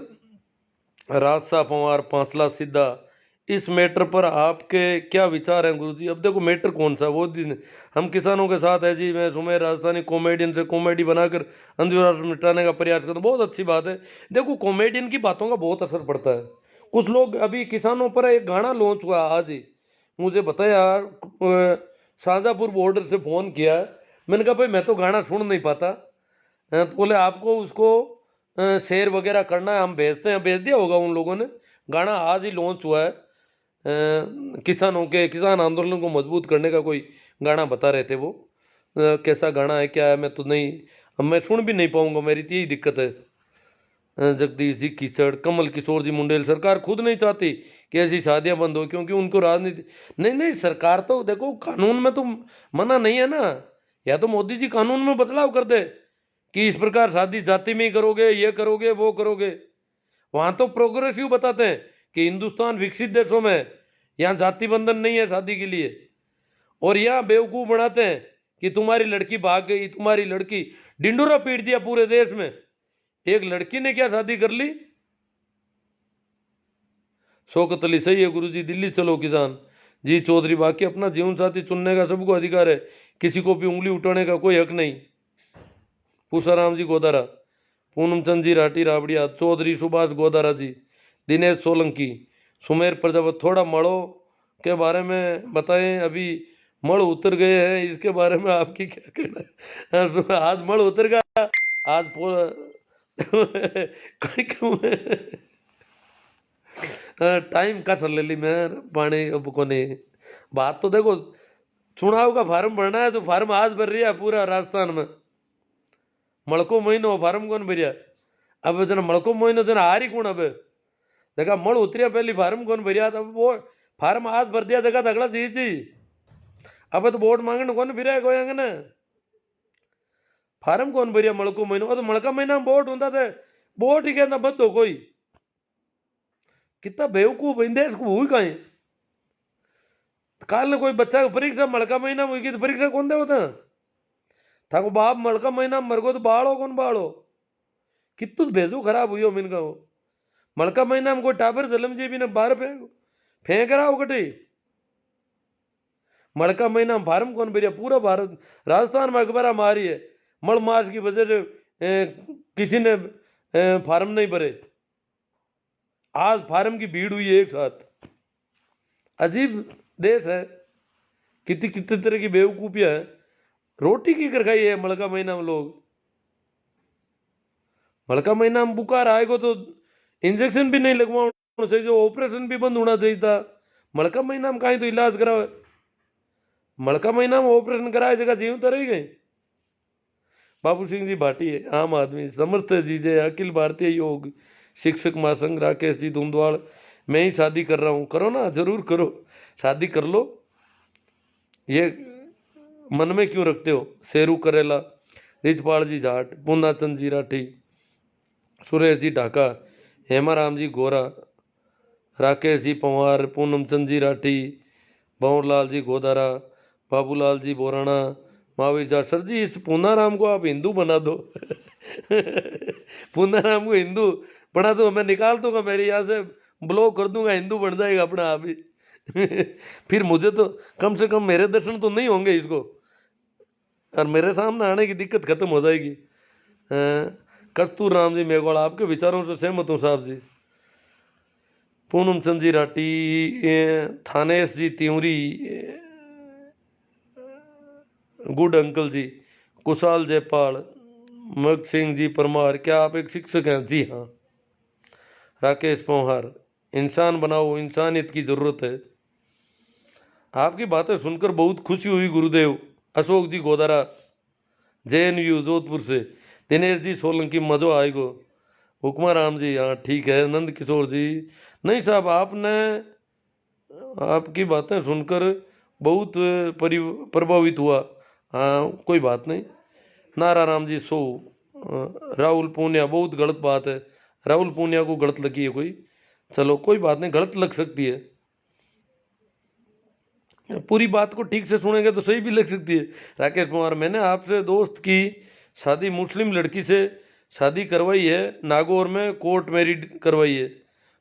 राजसा पवार पांचला सीधा। इस मैटर पर आपके क्या विचार हैं गुरुजी। अब देखो मैटर कौन सा, वो दिन हम किसानों के साथ है जी, मैं सुमेर राजस्थानी कॉमेडियन से कॉमेडी बनाकर अंधेरा मिटाने का प्रयास करता हूँ, बहुत अच्छी बात है। देखो कॉमेडियन की बातों का बहुत असर पड़ता है। कुछ लोग, अभी किसानों पर एक गाना लॉन्च हुआ आज ही, मुझे बताया शाहजहाँपुर बॉर्डर से फ़ोन किया। मैंने कहा भाई मैं तो गाना सुन नहीं पाता। तो बोले आपको उसको शेयर वगैरह करना है, हम भेजते हैं, भेज दिया होगा उन लोगों ने। गाना आज ही लॉन्च हुआ है, किसानों के, किसान आंदोलन को मजबूत करने का कोई गाना बता रहे थे वो। कैसा गाना है क्या है मैं तो नहीं, अब मैं सुन भी नहीं पाऊंगा, मेरी तो यही दिक्कत है। जगदीश जी कीचड़, कमल किशोर जी मुंडेल, सरकार खुद नहीं चाहती कि ऐसी शादियां बंद हो, क्योंकि उनको राजनीति नहीं, नहीं सरकार तो देखो कानून में तो मना नहीं है ना, या तो मोदी जी कानून में बदलाव कर दे कि इस प्रकार शादी जाति में ही करोगे, ये करोगे वो करोगे। वहां तो प्रोग्रेसिव बताते हैं कि हिंदुस्तान विकसित देशों में यहाँ जाति बंधन नहीं है शादी के लिए, और यहाँ बेवकूफ बनाते हैं कि तुम्हारी लड़की भाग गई, तुम्हारी लड़की, डिंडोरा पीट दिया पूरे देश में। एक लड़की ने क्या शादी कर ली। शौकत अली सही है गुरुजी, दिल्ली चलो किसान जी। चौधरी बाकी अपना जीवन साथी चुनने का सबको अधिकार है, किसी को भी उंगली उठाने का कोई हक नहीं। पूषाराम जी गोदारा, पूनम चंद जी राठी राबड़िया, चौधरी सुभाष गोदारा जी, दिनेश सोलंकी, सुमेर प्रजापत। थोड़ा मड़ों के बारे में बताएं, अभी मड़ उतर गए हैं, इसके बारे में आपकी क्या कहना है। आज मड़ उतर गया, आज टाइम का सर ले ली मैं पानी अब को नहीं। बात तो देखो, चुनाव का फार्म भरना है तो फार्म आज भर रही है पूरा राजस्थान में। मड़को महीनो फार्म कौन भरिया, अब जना मड़को महीनो जना हारी कौन, अब देखा मड़ उतरिया पहली फार्म कौन भरिया, अब वो फार्म आज भर दिया जगह तगड़ा चीज थी। अब तो वोट मांगने कौन फिर कोई अंगने, फार्म कौन भरिया मड़को महीनो, तो मड़का महीना में वोट होता थे, वोट ही कहना बद हो कोई। कितना बेवकूफ देश को हुई कहीं। काल ने कोई बच्चा की परीक्षा मड़का महीना में हुई तो परीक्षा कौन दे होता था को बाप, मड़का महीना मर गो तो बाढ़ो कौन बाढ़ो, कितु भेजो खराब हुई हो मिन का। मड़का महीना में कोई टाबर जलम जी भी ने बाहर फेंक रहा हो कटी। मड़का महीना में फार्म कौन भरिया, पूरा भारत राजस्थान में अखबार मारी है, मड़ मास की वजह से किसी ने फार्म नहीं भरे। आज फार्म की भीड़ हुई है एक साथ। अजीब देश है, कितनी कितने तरह की बेवकूफियां है। रोटी की कर खाई है मड़का महीना में लोग। मलका महीना में बुखार आएगा तो इंजेक्शन भी नहीं लगवाना चाहिए, जो ऑपरेशन भी बंद होना चाहिए था। मलका महीना में कहीं तो इलाज कराओ, मलका महीना में ऑपरेशन कराए जगह जीव तो रही गई। बाबू सिंह जी भाटी आम आदमी समर्थ जीजे अखिल भारतीय योग शिक्षक महासंघ राकेश जी धुंधवाड़। मैं ही शादी कर रहा हूँ, करो ना, जरूर करो, शादी कर लो, ये मन में क्यों रखते हो। शेरू करेला, रिजपाल जी जाट, पूर्णाचंद जी राठी, सुरेश जी ढाका, हेमाराम जी गोरा, राकेश जी पंवार, पूनम चंद जी राठी, भंवरलाल जी गोदारा, बाबूलाल जी बोराणा, महावीर जा। सर जी इस पूनाराम को आप हिंदू बना दो पूनाराम को हिंदू बना दो, मैं निकाल दूंगा, मेरे यहाँ से ब्लॉक कर दूंगा, हिंदू बन जाएगा अपना आप ही फिर मुझे तो कम से कम मेरे दर्शन तो नहीं होंगे इसको, और मेरे सामने आने की दिक्कत खत्म हो जाएगी। कस्तूर राम जी मेघवाल, आपके विचारों से सहमत हूँ साहब जी। पूनम चंद जी राठी, थानेश जी त्यूरी, गुड अंकल जी, कुशाल जयपाल, मग सिंह जी परमार, क्या आप एक शिक्षक हैं? जी हाँ। राकेश पोहार, इंसान बनाओ, इंसानियत की जरूरत है। आपकी बातें सुनकर बहुत खुशी हुई गुरुदेव। अशोक जी गोदारा, JNU जोधपुर से, दिनेश जी सोलंकी, मजो आएगो। हुक्मा राम जी, हाँ ठीक है। नंद किशोर जी, नहीं साहब, आपने आपकी बातें सुनकर बहुत प्रभावित हुआ। हाँ कोई बात नहीं। नारा राम जी सो, राहुल पूनिया, बहुत गलत बात है, राहुल पूनिया को गलत लगी है कोई, चलो कोई बात नहीं, गलत लग सकती है, पूरी बात को ठीक से सुनेंगे तो सही भी लग सकती है। राकेश कुमार, मैंने आपसे दोस्त की शादी मुस्लिम लड़की से शादी करवाई है, नागौर में कोर्ट मैरिज करवाई है।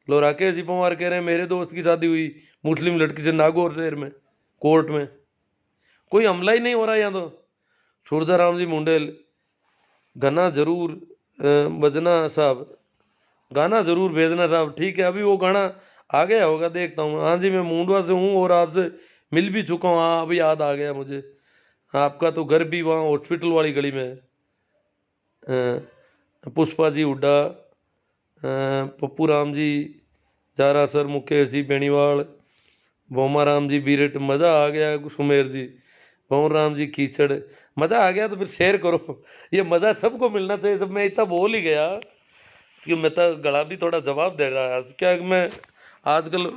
लो राकेश जी पवार कह रहे हैं मेरे दोस्त की शादी हुई मुस्लिम लड़की से नागौर शहर में कोर्ट में, कोई हमला ही नहीं हो रहा यहाँ तो। सूरदाराम जी मुंडेल, गाना जरूर बजना साहब, गाना जरूर भेजना साहब, ठीक है, अभी वो गाना आ गया होगा, देखता हूँ। हाँ जी, मैं मुंडवा से हूँ और आपसे मिल भी चुका हूँ, हाँ अभी याद आ गया मुझे, आपका तो घर भी वहाँ हॉस्पिटल वाली गली में है। पुष्पा जी हुड्डा, पप्पू राम जी जारा सर, मुकेश जी बेनीवाल, भोमा राम जी बीरट, मज़ा आ गया सुमेर जी, भंवर राम जी कीचड़, मज़ा आ गया तो फिर शेयर करो ये मज़ा सबको मिलना चाहिए। जब मैं इतना बोल ही गया कि मैं तो गला भी थोड़ा जवाब दे रहा है, क्या कि मैं आजकल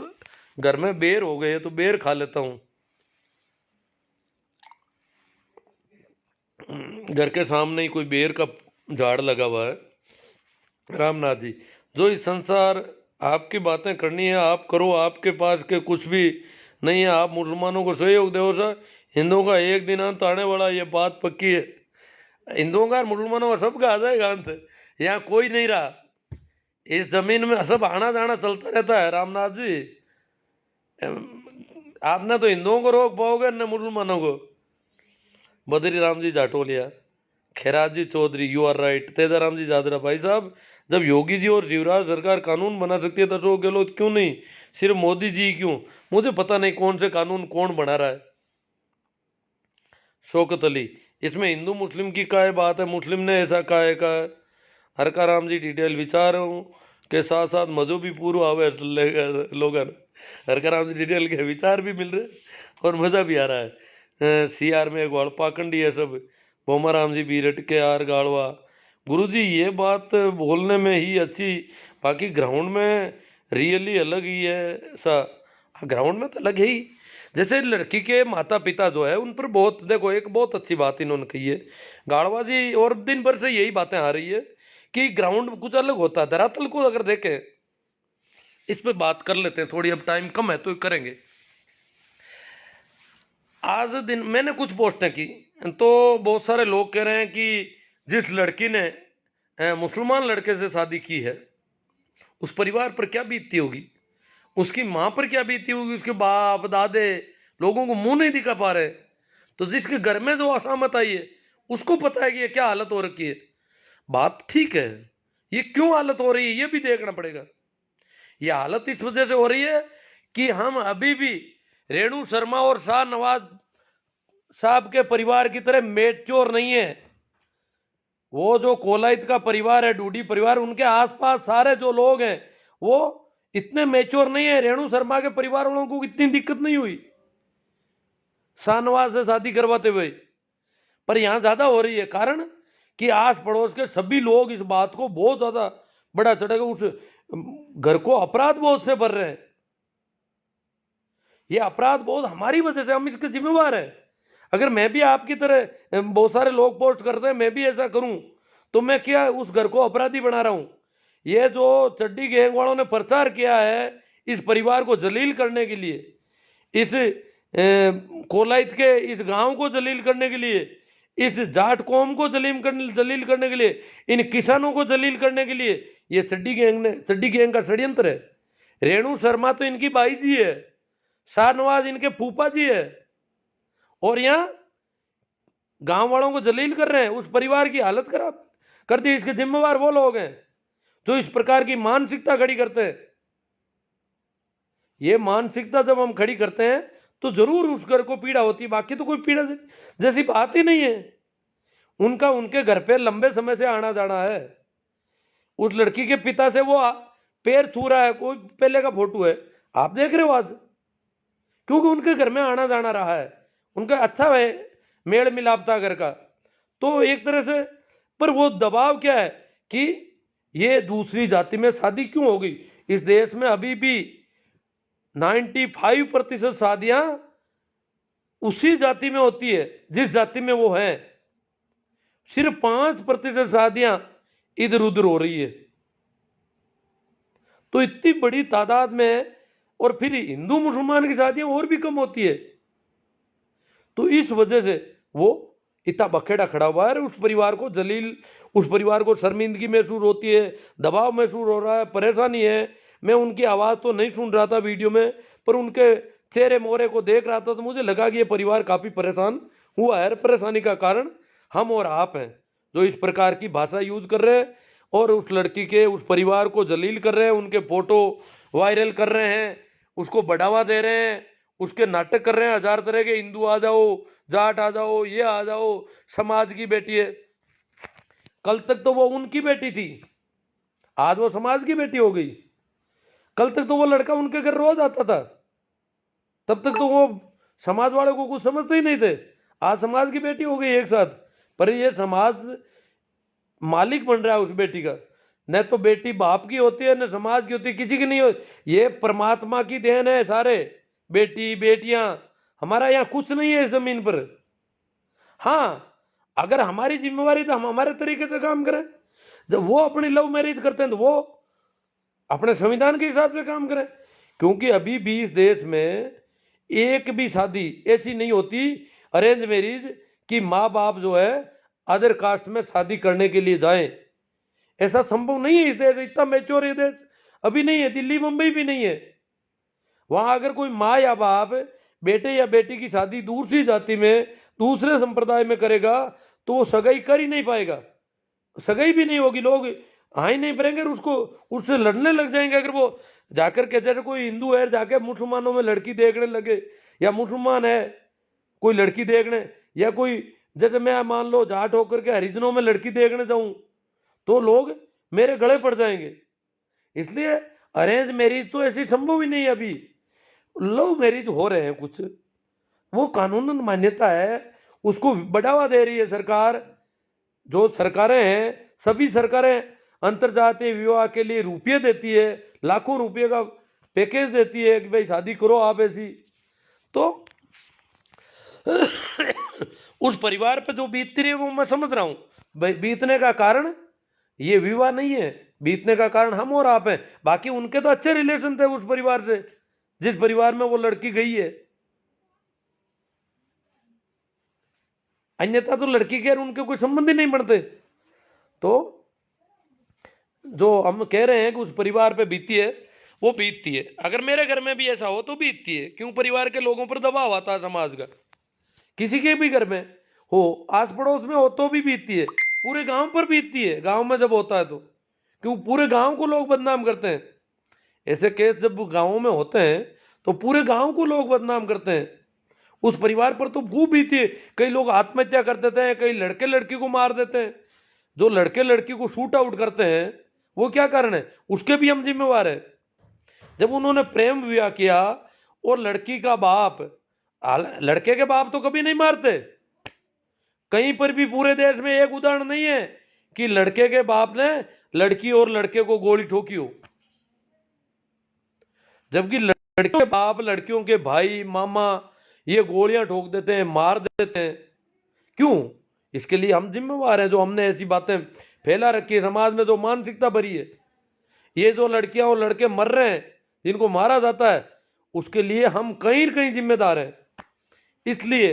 घर में बेर हो गए तो बेर खा लेता हूँ। घर के सामने ही कोई बेर का झाड़ लगा हुआ है। रामनाथ जी, जो इस संसार आपकी बातें करनी है आप करो, आपके पास के कुछ भी नहीं है, आप मुसलमानों को सहयोग दो सर, हिंदुओं का एक दिन अंत आने वाला, ये बात पक्की है। हिंदुओं का और मुसलमानों का सबका आ जाएगा अंत, यहाँ कोई नहीं रहा, इस जमीन में सब आना जाना चलता रहता है। रामनाथ जी, आप ना तो हिंदुओं को रोक पाओगे न मुसलमानों को। Badri Ram ji Jatoliya, Khairaj ji Chaudhary, you are right. Tejaram ji Jadra, भाई साहब जब योगी जी और शिवराज सरकार कानून बना सकती है तो अशोक गहलोत क्यों नहीं, सिर्फ मोदी जी क्यों? मुझे पता नहीं कौन से कानून कौन बना रहा है। शौकत अली, इसमें हिंदू मुस्लिम की क्या बात है, मुस्लिम ने ऐसा कहा है का। हरका राम जी डिटेल, विचारों के साथ साथ मजो भी पूरा आवे लोगन। हरका राम जी डिटेल के विचार भी मिल रहे और मज़ा भी आ रहा है। CR में ग्वाल पाखंडी है सब। बोमा राम जी बीरट के आर गाड़वा, गुरु जी ये बात बोलने में ही अच्छी, बाकी ग्राउंड में रियली अलग ही है सा। ग्राउंड में तो अलग है ही, जैसे लड़की के माता पिता जो है उन पर बहुत, देखो एक बहुत अच्छी बात इन्होंने कही है गाड़वा जी, और दिन भर से यही बातें आ रही है कि ग्राउंड कुछ अलग होता है। धरातल को अगर देखें, इस पे बात कर लेते हैं थोड़ी, अब टाइम कम है तो करेंगे। आज दिन मैंने कुछ पोस्टें की तो बहुत सारे लोग कह रहे हैं कि जिस लड़की ने मुसलमान लड़के से शादी की है उस परिवार पर क्या बीतती होगी, उसकी माँ पर क्या बीती होगी, उसके बाप दादे लोगों को मुंह नहीं दिखा पा रहे। तो जिसके घर में जो असामत आई है उसको पता है कि ये क्या हालत हो रखी है। बात ठीक है, ये क्यों हालत हो रही है ये भी देखना पड़ेगा। ये हालत इस वजह से हो रही है कि हम अभी भी रेणु शर्मा और शाहनवाज साहब के परिवार की तरह मेच्योर नहीं है। वो जो कोलाइत का परिवार है, डूडी परिवार, उनके आसपास सारे जो लोग हैं वो इतने मेच्योर नहीं है। रेणु शर्मा के परिवार वालों को इतनी दिक्कत नहीं हुई शाहनवाज से शादी करवाते हुए, पर यहां ज्यादा हो रही है। कारण कि आस पड़ोस के सभी लोग इस बात को बहुत ज्यादा बड़ा चढ़ेगा, उस घर को अपराध बोध से भर रहे हैं। ये अपराध बोध हमारी वजह से, हम इसके जिम्मेवार हैं। अगर मैं भी आपकी तरह बहुत सारे लोग पोस्ट करते हैं, मैं भी ऐसा करूं, तो मैं क्या उस घर को अपराधी बना रहा हूं? ये जो चड्डी गैंग वालों ने प्रचार किया है इस परिवार को जलील करने के लिए, इस कोलाइत के इस गांव को जलील करने के लिए, इस जाट कौम को जलील करने के लिए, इन किसानों को जलील करने के लिए, ये चड्डी गैंग का षड्यंत्र है। रेणु शर्मा तो इनकी बाई जी है, शाहनवाज इनके फूफा जी है, और यहां गांव वालों को जलील कर रहे हैं, उस परिवार की हालत खराब कर दी। इसके जिम्मेवार वो लोग हैं जो इस प्रकार की मानसिकता खड़ी करते हैं। ये मानसिकता जब हम खड़ी करते हैं तो जरूर उस घर को पीड़ा होती है, बाकी तो कोई पीड़ा जैसी बात ही नहीं है। उनका उनके घर पे लंबे समय से आना जाना है। उस लड़की के पिता से वो पैर छू रहा है, कोई पहले का फोटो है, आप देख रहे हो आज, क्योंकि उनके घर में आना जाना रहा है, उनका अच्छा है, मेल मिलाप था घर का। तो एक तरह से, पर वो दबाव क्या है कि ये दूसरी जाति में शादी क्यों होगी? इस देश में अभी भी 95% शादियां उसी जाति में होती है जिस जाति में वो है। सिर्फ 5% शादियां इधर उधर हो रही है। तो इतनी बड़ी तादाद में, और फिर हिंदू मुसलमान की शादियां और भी कम होती है। तो इस वजह से वो इतना बखेड़ा खड़ा हुआ है। उस परिवार को जलील, उस परिवार को शर्मिंदगी महसूस होती है, दबाव महसूस हो रहा है, परेशानी है। मैं उनकी आवाज़ तो नहीं सुन रहा था वीडियो में, पर उनके चेहरे मोहरे को देख रहा था तो मुझे लगा कि ये परिवार काफ़ी परेशान हुआ है। परेशानी का कारण हम और आप हैं जो इस प्रकार की भाषा यूज कर रहे हैं और उस लड़की के, उस परिवार को जलील कर रहे हैं, उनके फोटो वायरल कर रहे हैं, उसको बढ़ावा दे रहे हैं, उसके नाटक कर रहे हैं हजार तरह के, हिंदू आ जाओ, जाट आ जाओ, ये आ जाओ, समाज की बेटी है। कल तक तो वो उनकी बेटी थी, आज वो समाज की बेटी हो गई। कल तक तो वो लड़का उनके घर रोज आता था, तब तक तो वो समाज वाले को कुछ समझते ही नहीं थे। आज समाज की बेटी हो गई एक साथ, पर ये समाज मालिक बन रहा है उस बेटी का। न तो बेटी बाप की होती है, न समाज की होती है, किसी की नहीं होती। ये परमात्मा की देन है सारे, बेटी बेटियां। हमारा यहाँ कुछ नहीं है इस जमीन पर। हाँ, अगर हमारी जिम्मेवारी तो हम हमारे तरीके से काम करें। जब वो अपनी लव मैरिज करते हैं तो वो अपने संविधान के हिसाब से काम करें, क्योंकि अभी भी इस देश में एक भी शादी ऐसी नहीं होती अरेंज मैरिज कि माँ बाप जो है अदर कास्ट में शादी करने के लिए जाएं। ऐसा संभव नहीं है इस देश, इतना मैच्योर ये देश अभी नहीं है। दिल्ली मुंबई भी नहीं है। वहां अगर कोई माँ या बाप बेटे या बेटी की शादी दूसरी जाति में, दूसरे संप्रदाय में करेगा तो वो सगाई कर ही नहीं पाएगा, सगाई भी नहीं होगी, लोग हाँ ही नहीं भरेंगे, उसको उससे लड़ने लग जाएंगे। अगर वो जाकर के, जैसे कोई हिंदू है जाके मुसलमानों में लड़की देखने लगे, या मुसलमान है कोई लड़की देखने, या कोई जैसे मैं मान लो जाट होकर के हरिजनों में लड़की देखने जाऊं, तो लोग मेरे गले पड़ जाएंगे। इसलिए अरेंज मैरिज तो ऐसी संभव ही नहीं है। अभी लव मैरिज हो रहे हैं कुछ, वो कानूनन मान्यता है, उसको बढ़ावा दे रही है सरकार। जो सरकारें हैं, सभी सरकारें अंतरजातीय विवाह के लिए रुपये देती है, लाखों रुपये का पैकेज देती है कि भाई शादी करो आप ऐसी। तो उस परिवार पे जो बीतती रही है वो मैं समझ रहा हूं। भाई बीतने का कारण ये विवाह नहीं है, बीतने का कारण हम और आप हैं। बाकी उनके तो अच्छे रिलेशन थे उस परिवार से जिस परिवार में वो लड़की गई है। अन्यथा तो लड़की के और उनके कोई संबंध ही नहीं बनते। तो जो हम कह रहे हैं कि उस परिवार पे बीती है, वो बीतती है। अगर मेरे घर में भी ऐसा हो तो बीतती है, क्यों? परिवार के लोगों पर दबाव आता है समाज का। किसी के भी घर में हो, आस पड़ोस में हो तो भी बीतती है, पूरे गांव पर बीतती है। गांव में जब होता है तो क्यों पूरे गांव को लोग बदनाम करते हैं। ऐसे केस जब गांवों में होते हैं तो पूरे गांव को लोग बदनाम करते हैं। उस परिवार पर तो खूब बीती है। कई लोग आत्महत्या कर देते हैं, कई लड़के लड़की को मार देते हैं। जो लड़के लड़की को शूट आउट करते हैं वो क्या कारण है, उसके भी हम जिम्मेवार है। जब उन्होंने प्रेम विवाह किया और लड़की का बाप, लड़के के बाप तो कभी नहीं मारते, कहीं पर भी पूरे देश में एक उदाहरण नहीं है कि लड़के के बाप ने लड़की और लड़के को गोली ठोकी हो। जबकि लड़के के बाप लड़कियों के भाई मामा ये गोलियां ठोक देते हैं, मार देते हैं, क्यों? इसके लिए हम जिम्मेवार हैं, जो हमने ऐसी बातें फैला रखी है समाज में, जो मानसिकता भरी है। ये जो लड़कियां और लड़के मर रहे हैं, जिनको मारा जाता है, उसके लिए हम कहीं न कहीं जिम्मेदार हैं। इसलिए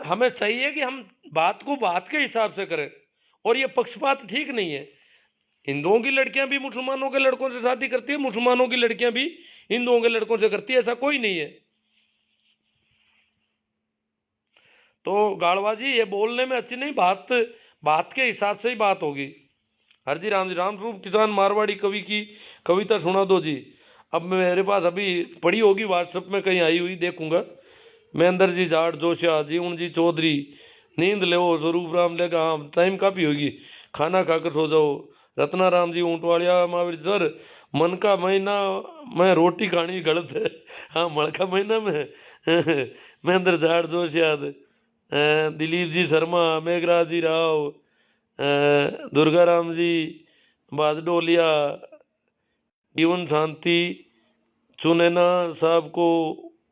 हमें चाहिए कि हम बात को बात के हिसाब से करें, और ये पक्षपात ठीक नहीं है। हिंदुओं की लड़कियां भी मुसलमानों के लड़कों से शादी करती है, मुसलमानों की लड़कियां भी हिंदुओं के लड़कों से करती है, ऐसा कोई नहीं है। तो गाड़वाजी ये बोलने में अच्छी नहीं, बात के हिसाब से ही बात होगी। हरजी राम जी, राम स्वरूप किसान मारवाड़ी कवि की कविता सुना दो जी। अब मेरे पास अभी पड़ी होगी, व्हाट्सएप में कहीं आई हुई, देखूंगा। महेंद्र जी जाट जोशिया, जीवन जी चौधरी, नींद ले स्वरूप राम लेगा, हाँ टाइम काफ़ी होगी, खाना खाकर सो जाओ। रत्ना राम जी ऊंटवाड़िया, महावीर सर, मन का महीना में रोटी खानी गलत है, हाँ मन का महीना में महेंद्र जाट जोशिया, दिलीप जी शर्मा, मेघराज जी राव, दुर्गा राम जी बादडोलिया, जीवन शांति चुनना सबको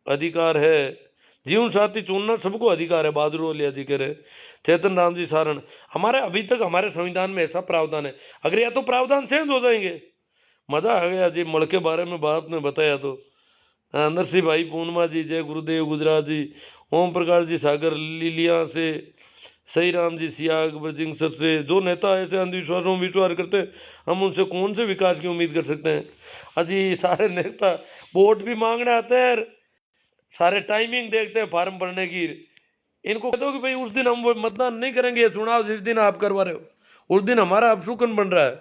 अधिकार है, जीवन साथी चुनना सबको अधिकार है, बादडोलिया जी कह रहे। चेतन राम जी सारण, हमारे अभी तक हमारे संविधान में ऐसा प्रावधान है, अगर या तो प्रावधान चेंज हो जाएंगे। मजा आ गया जी, मड़ के बारे में बात ने बताया तो। नरसिंह भाई पूर्णिमा जी, जय गुरुदेव गुजरात जी, ओम प्रकाश जी सागर लिलिया से, सही राम जी सियाग बजिंग सर से। जो नेता ऐसे अंधविश्वासों में विश्वास करते हैं, हम उनसे कौन से विकास की उम्मीद कर सकते हैं? अजी सारे नेता वोट भी मांगने आते हैं, सारे टाइमिंग देखते हैं फार्म भरने की। इनको कह दो कि भाई उस दिन हम वो मतदान नहीं करेंगे, चुनाव जिस दिन आप करवा रहे हो उस दिन हमारा अपशुकन बन रहा है।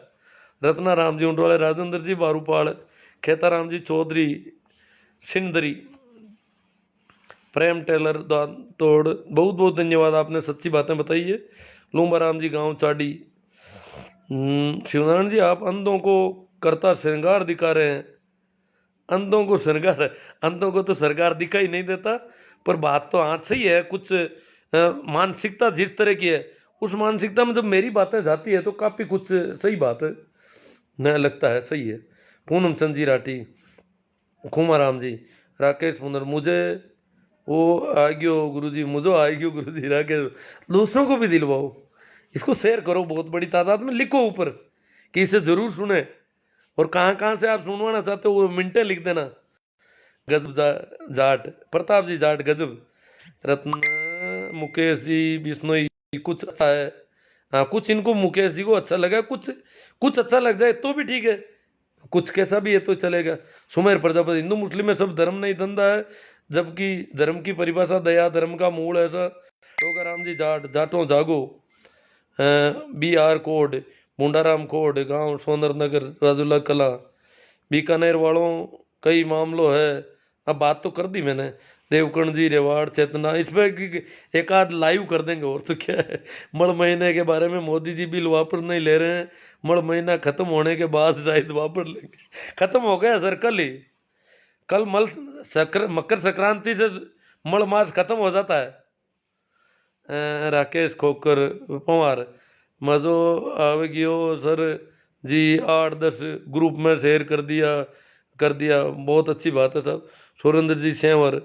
रत्ना राम जी उंटवाले, राजेंद्र जी बारूपाल, खेता राम जी चौधरी सिंदरी, प्रेम टेलर तोड़, बहुत बहुत धन्यवाद, आपने सच्ची बातें बताई है। लूम्बा राम जी गांव चाडी, शिवनारायण जी आप अंधों को करता श्रृंगार दिखा रहे हैं। अंधों को श्रृंगार, अंधों को तो सरकार दिखाई नहीं देता, पर बात तो आज सही है। कुछ मानसिकता जिस तरह की है, उस मानसिकता में जब मेरी बातें जाती है तो काफ़ी कुछ सही बात है, न लगता है सही है। पूनम चंद जी राठी, खुमा राम जी, राकेश पुनर, मुझे वो आ गयो गुरु जी, मुझे आ गयो गुरु जी, राकेश। दूसरों को भी दिलवाओ, इसको शेयर करो बहुत बड़ी तादाद में, लिखो ऊपर कि इसे जरूर सुने, और कहाँ कहाँ से आप सुनवाना चाहते हो वो मिनटें लिख देना। गजब जाट, प्रताप जी जाट गजब, रत्न मुकेश जी बिश्नोई, कुछ अच्छा है। हाँ कुछ इनको मुकेश जी को अच्छा लगा, कुछ अच्छा लग जाए तो भी ठीक है, कुछ कैसा भी है तो चलेगा। सुमेर प्रजापति, हिंदू मुस्लिम में सब धर्म नहीं धंधा है, जबकि धर्म की परिभाषा दया धर्म का मूल ऐसा। टोकाराम जी जाट, जाटों जागो, BR कोड, मुंडाराम कोड, गांव सोनर नगर, राजुल्ला कला, बीकानेर वालों कई मामलों है। अब बात तो कर दी मैंने। देवकर्ण जी रेवाड़ चेतना, इसमें एक आध लाइव कर देंगे, और तो क्या है। मड़ महीने के बारे में मोदी जी बिल वापस नहीं ले रहे हैं, मड़ महीना खत्म होने के बाद शायद वापस लेंगे। खत्म हो गया सर कल ही, कल मकर संक्रांति से मड़ मास खत्म हो जाता है। राकेश खोकर पवार, मज़ो आवे गियो सर जी, 8-10 ग्रुप में शेयर कर दिया, बहुत अच्छी बात है साहब। सुरेंद्र जी सेंवर,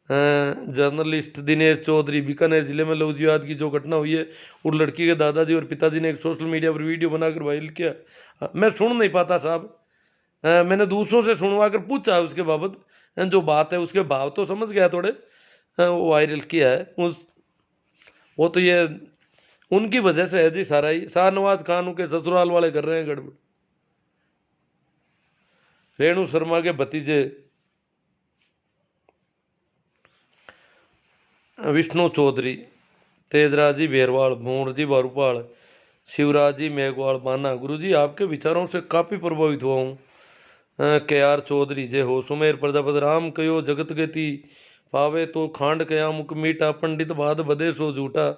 जर्नलिस्ट दिनेश चौधरी, बीकानेर जिले में लव जिहाद की जो घटना हुई है, उस लड़की के दादाजी और पिताजी ने एक सोशल मीडिया पर वीडियो बनाकर वायरल किया। मैं सुन नहीं पाता साहब, मैंने दूसरों से सुनवा कर पूछा उसके बाबत, जो बात है उसके भाव तो समझ गया थोड़े, वो वायरल किया है वो तो ये उनकी वजह से है जी सारा ही। शाहनवाज खान के ससुराल वाले कर रहे हैं गड़बड़। रेणु शर्मा के भतीजे विष्णु चौधरी, तेजराज जी बेरवाल, भूण जी बारूपाल, शिवराज जी मेघवाल माना, गुरु जी आपके विचारों से काफ़ी प्रभावित हुआ हूँ। KR चौधरी जय हो। सुमेर प्रजापति, राम कयो जगत गति पावे तो खांड कया मुख मीठा, पंडित बाद बदे सो झूठा,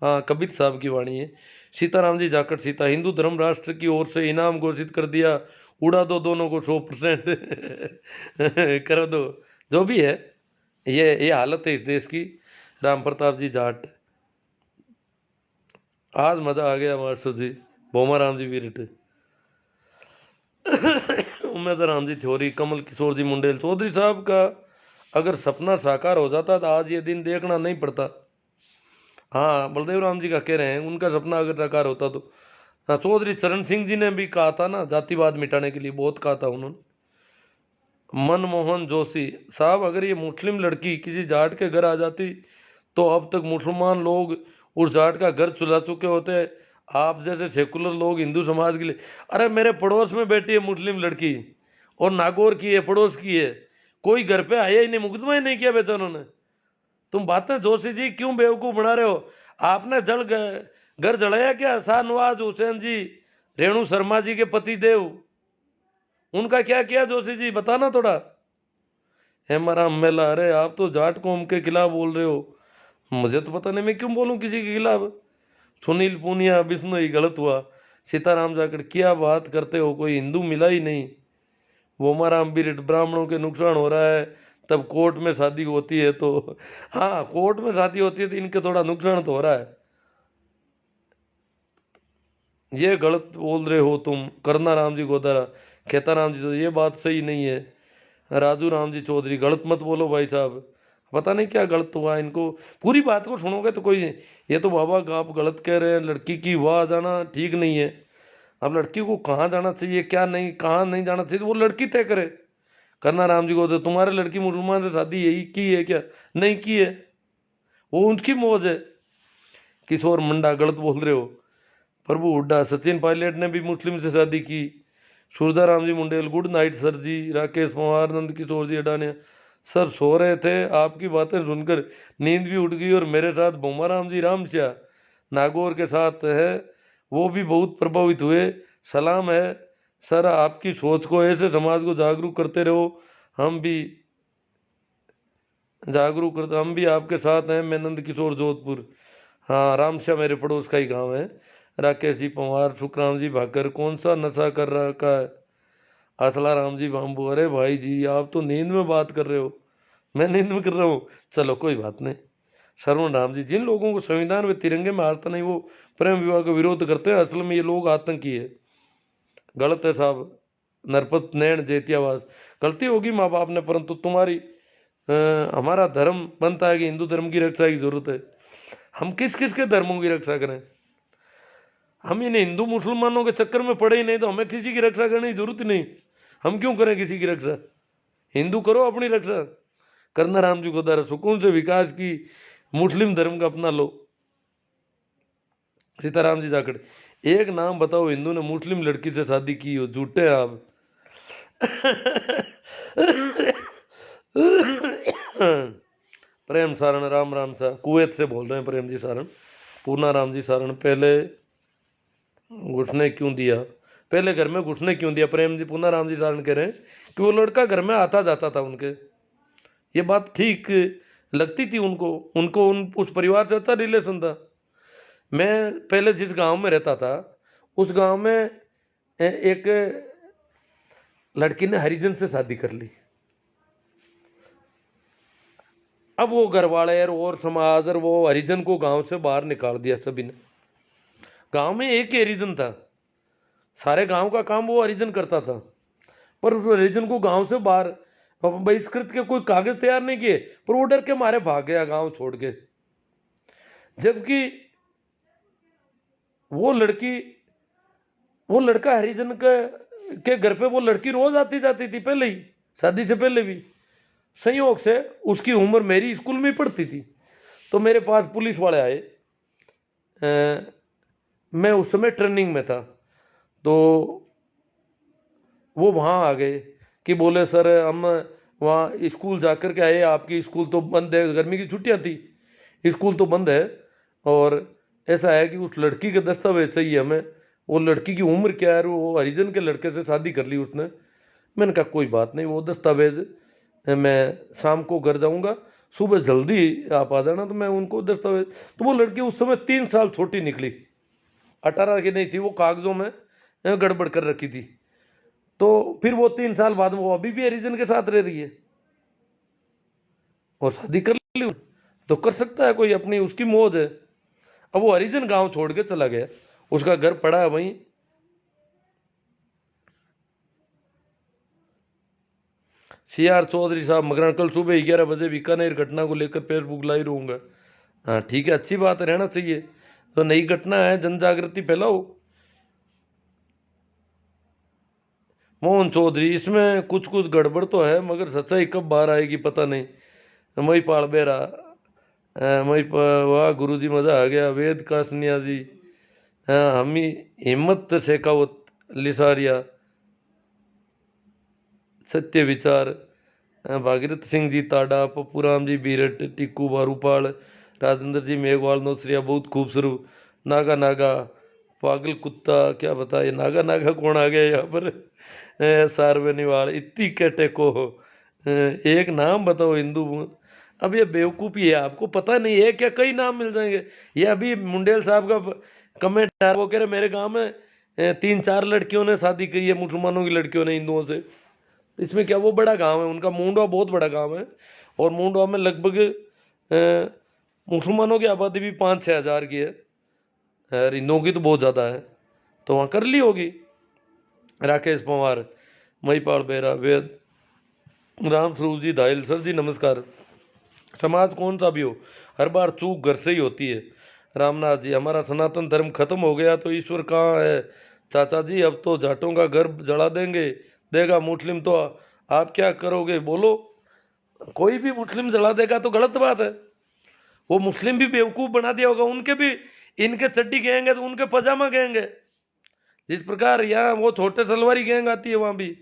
हाँ, कबीर साहब की वाणी है। सीताराम जी जाखड़ सीता, हिंदू धर्म राष्ट्र की ओर से इनाम घोषित कर दिया, उड़ा दो दोनों को 100% कर दो, जो भी है। ये हालत है इस देश की। राम प्रताप जी जाट, आज मजा आ गया मास्टर जी। भोमा राम जी विरट, उमेद राम जी थ्योरी, कमल किशोर जी मुंडेल, चौधरी साहब का अगर सपना साकार हो जाता तो आज ये दिन देखना नहीं पड़ता। हाँ, बलदेव राम जी का कह रहे हैं, उनका सपना अगर साकार होता तो। हाँ, चौधरी चरण सिंह जी ने भी कहा था ना, जातिवाद मिटाने के लिए बहुत कहा था उन्होंने। मनमोहन जोशी साहब, अगर ये मुस्लिम लड़की किसी जाट के घर आ जाती तो अब तक मुसलमान लोग उस जाट का घर चुरा चुके होते। आप जैसे सेकुलर लोग हिंदू समाज के लिए, अरे मेरे पड़ोस में बैठी है मुस्लिम लड़की और नागौर की है, पड़ोस की है, कोई घर पे आया ही नहीं, मुकदमा ही नहीं किया बेचा उन्होंने। तुम बातें जोशी जी क्यों बेवकूफ बना रहे हो? आपने घर जलाया क्या? शाहनवाज हुसैन जी, रेणु शर्मा जी के पति देव, उनका क्या किया जोशी जी, बताना थोड़ा। हेमाराम मेला, अरे आप तो जाट कौम के खिलाफ बोल रहे हो, मुझे तो पता नहीं मैं क्यों बोलूं किसी के खिलाफ। सुनील पूनिया, विष्णु ही गलत हुआ। सीताराम जाकर क्या बात करते हो, कोई हिंदू मिला ही नहीं। वोमाराम बिरट, ब्राह्मणों के नुकसान हो रहा है, तब कोर्ट में शादी होती है तो हाँ, कोर्ट में शादी होती है तो इनके थोड़ा नुकसान तो हो रहा है। ये गलत बोल रहे हो तुम, करना राम जी गोदारा, खेता राम जी, तो ये बात सही नहीं है। राजू राम जी चौधरी, गलत मत बोलो भाई साहब, पता नहीं क्या गलत हुआ इनको। पूरी बात को सुनोगे तो कोई, ये तो बाबा आप गलत कह रहे हैं, लड़की की वाह जाना ठीक नहीं है। अब लड़की को कहाँ जाना चाहिए, क्या नहीं, कहाँ नहीं जाना चाहिए, तो वो लड़की तय करे। करना राम जी को, तो तुम्हारे लड़की मुसलमान से शादी यही की है क्या? नहीं की है, वो उनकी मौज है। किशोर मंडा, गलत बोल रहे हो। प्रभु हुड्डा, सचिन पायलट ने भी मुस्लिम से शादी की। Surda Ram ji Mundell, good night sir जी। राकेश पवार, नंद किशोर जी अडानिया, सर सो रहे थे, आपकी बातें सुनकर नींद भी उड़ गई। और मेरे साथ भोमा राम जी रामश्या नागौर के साथ है, वो भी बहुत प्रभावित हुए। सलाम है सर, आपकी सोच को ऐसे समाज को जागरूक करते रहो, हम भी जागरूक करते, हम भी आपके साथ हैं। मैं नंद किशोर जोधपुर, हाँ रामश्या मेरे पड़ोस का ही गांव है। राकेश जी पवार, सुखराम जी भाकर, कौन सा नशा कर रखा है? असला राम जी बाम्बू, अरे भाई जी आप तो नींद में बात कर रहे हो, मैं नींद में कर रहा हूँ, चलो कोई बात नहीं। शरवण राम जी, जिन लोगों को संविधान में तिरंगे में आता नहीं वो प्रेम विवाह का विरोध करते हैं, असल में ये लोग आतंकी है। गलत है साहब। नरपत नैण जेतियावास, गलती होगी माँ बाप ने, परंतु तुम्हारी हमारा धर्म बनता है कि हिंदू धर्म की रक्षा की जरूरत है। हम किस किस के धर्मों की रक्षा करें? हम इन हिंदू मुसलमानों के चक्कर में पड़े ही नहीं तो हमें किसी की रक्षा करने की जरूरत ही नहीं। हम क्यों करें किसी की रक्षा? हिंदू करो अपनी रक्षा। करना राम जी को दर सुकून से विकास की, मुस्लिम धर्म का अपना लो। सीताराम जी जाखड़, एक नाम बताओ हिंदू ने मुस्लिम लड़की से शादी की हो, झूठे हैं आप। प्रेम सारण, राम राम सा, कुवैत से बोल रहे हैं प्रेम जी सारण। पूर्णा राम जी सारण, पहले घुसने क्यों दिया, पहले घर में घुसने क्यों दिया? प्रेम जी, पूना राम जी सारण कह रहे हैं कि वो लड़का घर में आता जाता था उनके, ये बात ठीक लगती थी उनको, उस परिवार से अच्छा रिलेशन था। मैं पहले जिस गांव में रहता था उस गांव में एक लड़की ने हरिजन से शादी कर ली। अब वो घर वाले और समाज और वो हरिजन को गांव से बाहर निकाल दिया सभी ने। गांव में एक ही हरिजन था, सारे गांव का काम वो हरिजन करता था, पर उस हरिजन को गांव से बाहर बहिष्कृत के कोई कागज तैयार नहीं किए, पर वो डर के मारे भाग गया गांव छोड़ के। जबकि वो लड़का हरिजन के घर पे वो लड़की रोज आती जाती थी, पहले ही शादी से पहले भी। संयोग से उसकी उम्र मेरी स्कूल में पढ़ती थी, तो मेरे पास पुलिस वाले आए। मैं उस समय ट्रेनिंग में था, तो वो वहाँ आ गए कि बोले सर हम वहाँ स्कूल जाकर के आए, आपकी स्कूल तो बंद है, गर्मी की छुट्टियाँ थी, स्कूल तो बंद है, और ऐसा है कि उस लड़की के दस्तावेज चाहिए हमें। वो लड़की की उम्र क्या है, वो हरिजन के लड़के से शादी कर ली उसने। मैंने कहा कोई बात नहीं, वो दस्तावेज मैं शाम को घर जाऊँगा सुबह जल्दी आप आ जाना, तो मैं उनको दस्तावेज। तो वो लड़की उस समय 3 साल छोटी निकली, 18 की नहीं थी, वो कागजों में गड़बड़ कर रखी थी। तो फिर वो 3 साल बाद वो अभी भी हरिजन के साथ रह रही है और शादी कर ली। तो कर सकता है कोई, अपनी उसकी मौज है। अब वो हरिजन गांव छोड़ के चला गया, उसका घर पड़ा है वहीं। CR चौधरी साहब मकरान, कल सुबह 11 बजे बीकानेर घटना को लेकर फेसबुक लाइव रहूंगा। हाँ ठीक है, अच्छी बात है, रहना चाहिए। तो नई घटना है, जन जागृति फैलाओ। मोहन चौधरी, इसमें कुछ कुछ गड़बड़ तो है, मगर सच्चाई कब बाहर आएगी पता नहीं। मई पाल बेरा, वाह गुरु जी मजा आ गया। वेद का सन्यासी, हाँ हमी हिम्मत शेखावत लिसारिया, सत्य विचार, भागीरथ सिंह जी ताडा, पप्पू राम जी बीरट, टिक्कू बारूपाल, राजेंद्र जी मेघवाल नौसरिया, बहुत खूबसूरत। नागा नागा, पागल कुत्ता, क्या बताए नागा नागा कौन आ गया यहाँ पर। सारवेनीवाल, इतनी कहते को एक नाम बताओ हिंदू। अब ये बेवकूफ़ी है, आपको पता नहीं है क्या, कई नाम मिल जाएंगे। ये अभी मुंडेल साहब का कमेंट आ रहा, वो कह रहे मेरे गांव में 3-4 लड़कियों ने शादी की है, मुसलमानों की लड़कियों ने हिंदुओं से। इसमें क्या, वो बड़ा गांव है उनका, मुंडवा बहुत बड़ा गांव है। और मुंडवा में लगभग मुसलमानों की आबादी भी 5-6 हज़ार की है, और हिंदुओं की तो बहुत ज़्यादा है। तो वहाँ कर ली होगी। राकेश पवार, महिपाल बेरा, वेद, राम स्वरूप जी धाइल, सर जी नमस्कार। समाज कौन सा भी हो, हर बार चूक घर से ही होती है। रामनाथ जी, हमारा सनातन धर्म खत्म हो गया तो ईश्वर कहाँ है चाचा जी, अब तो जाटों का घर जला देंगे, देगा मुस्लिम तो आप क्या करोगे बोलो। कोई भी मुस्लिम जला देगा तो गलत बात है। वो मुस्लिम भी बेवकूफ़ बना दिया होगा, उनके भी इनके चड्डी गएंगे तो उनके पजामा गएंगे। जिस प्रकार यहाँ वो छोटे सलवारी गैंग आती है, वहाँ भी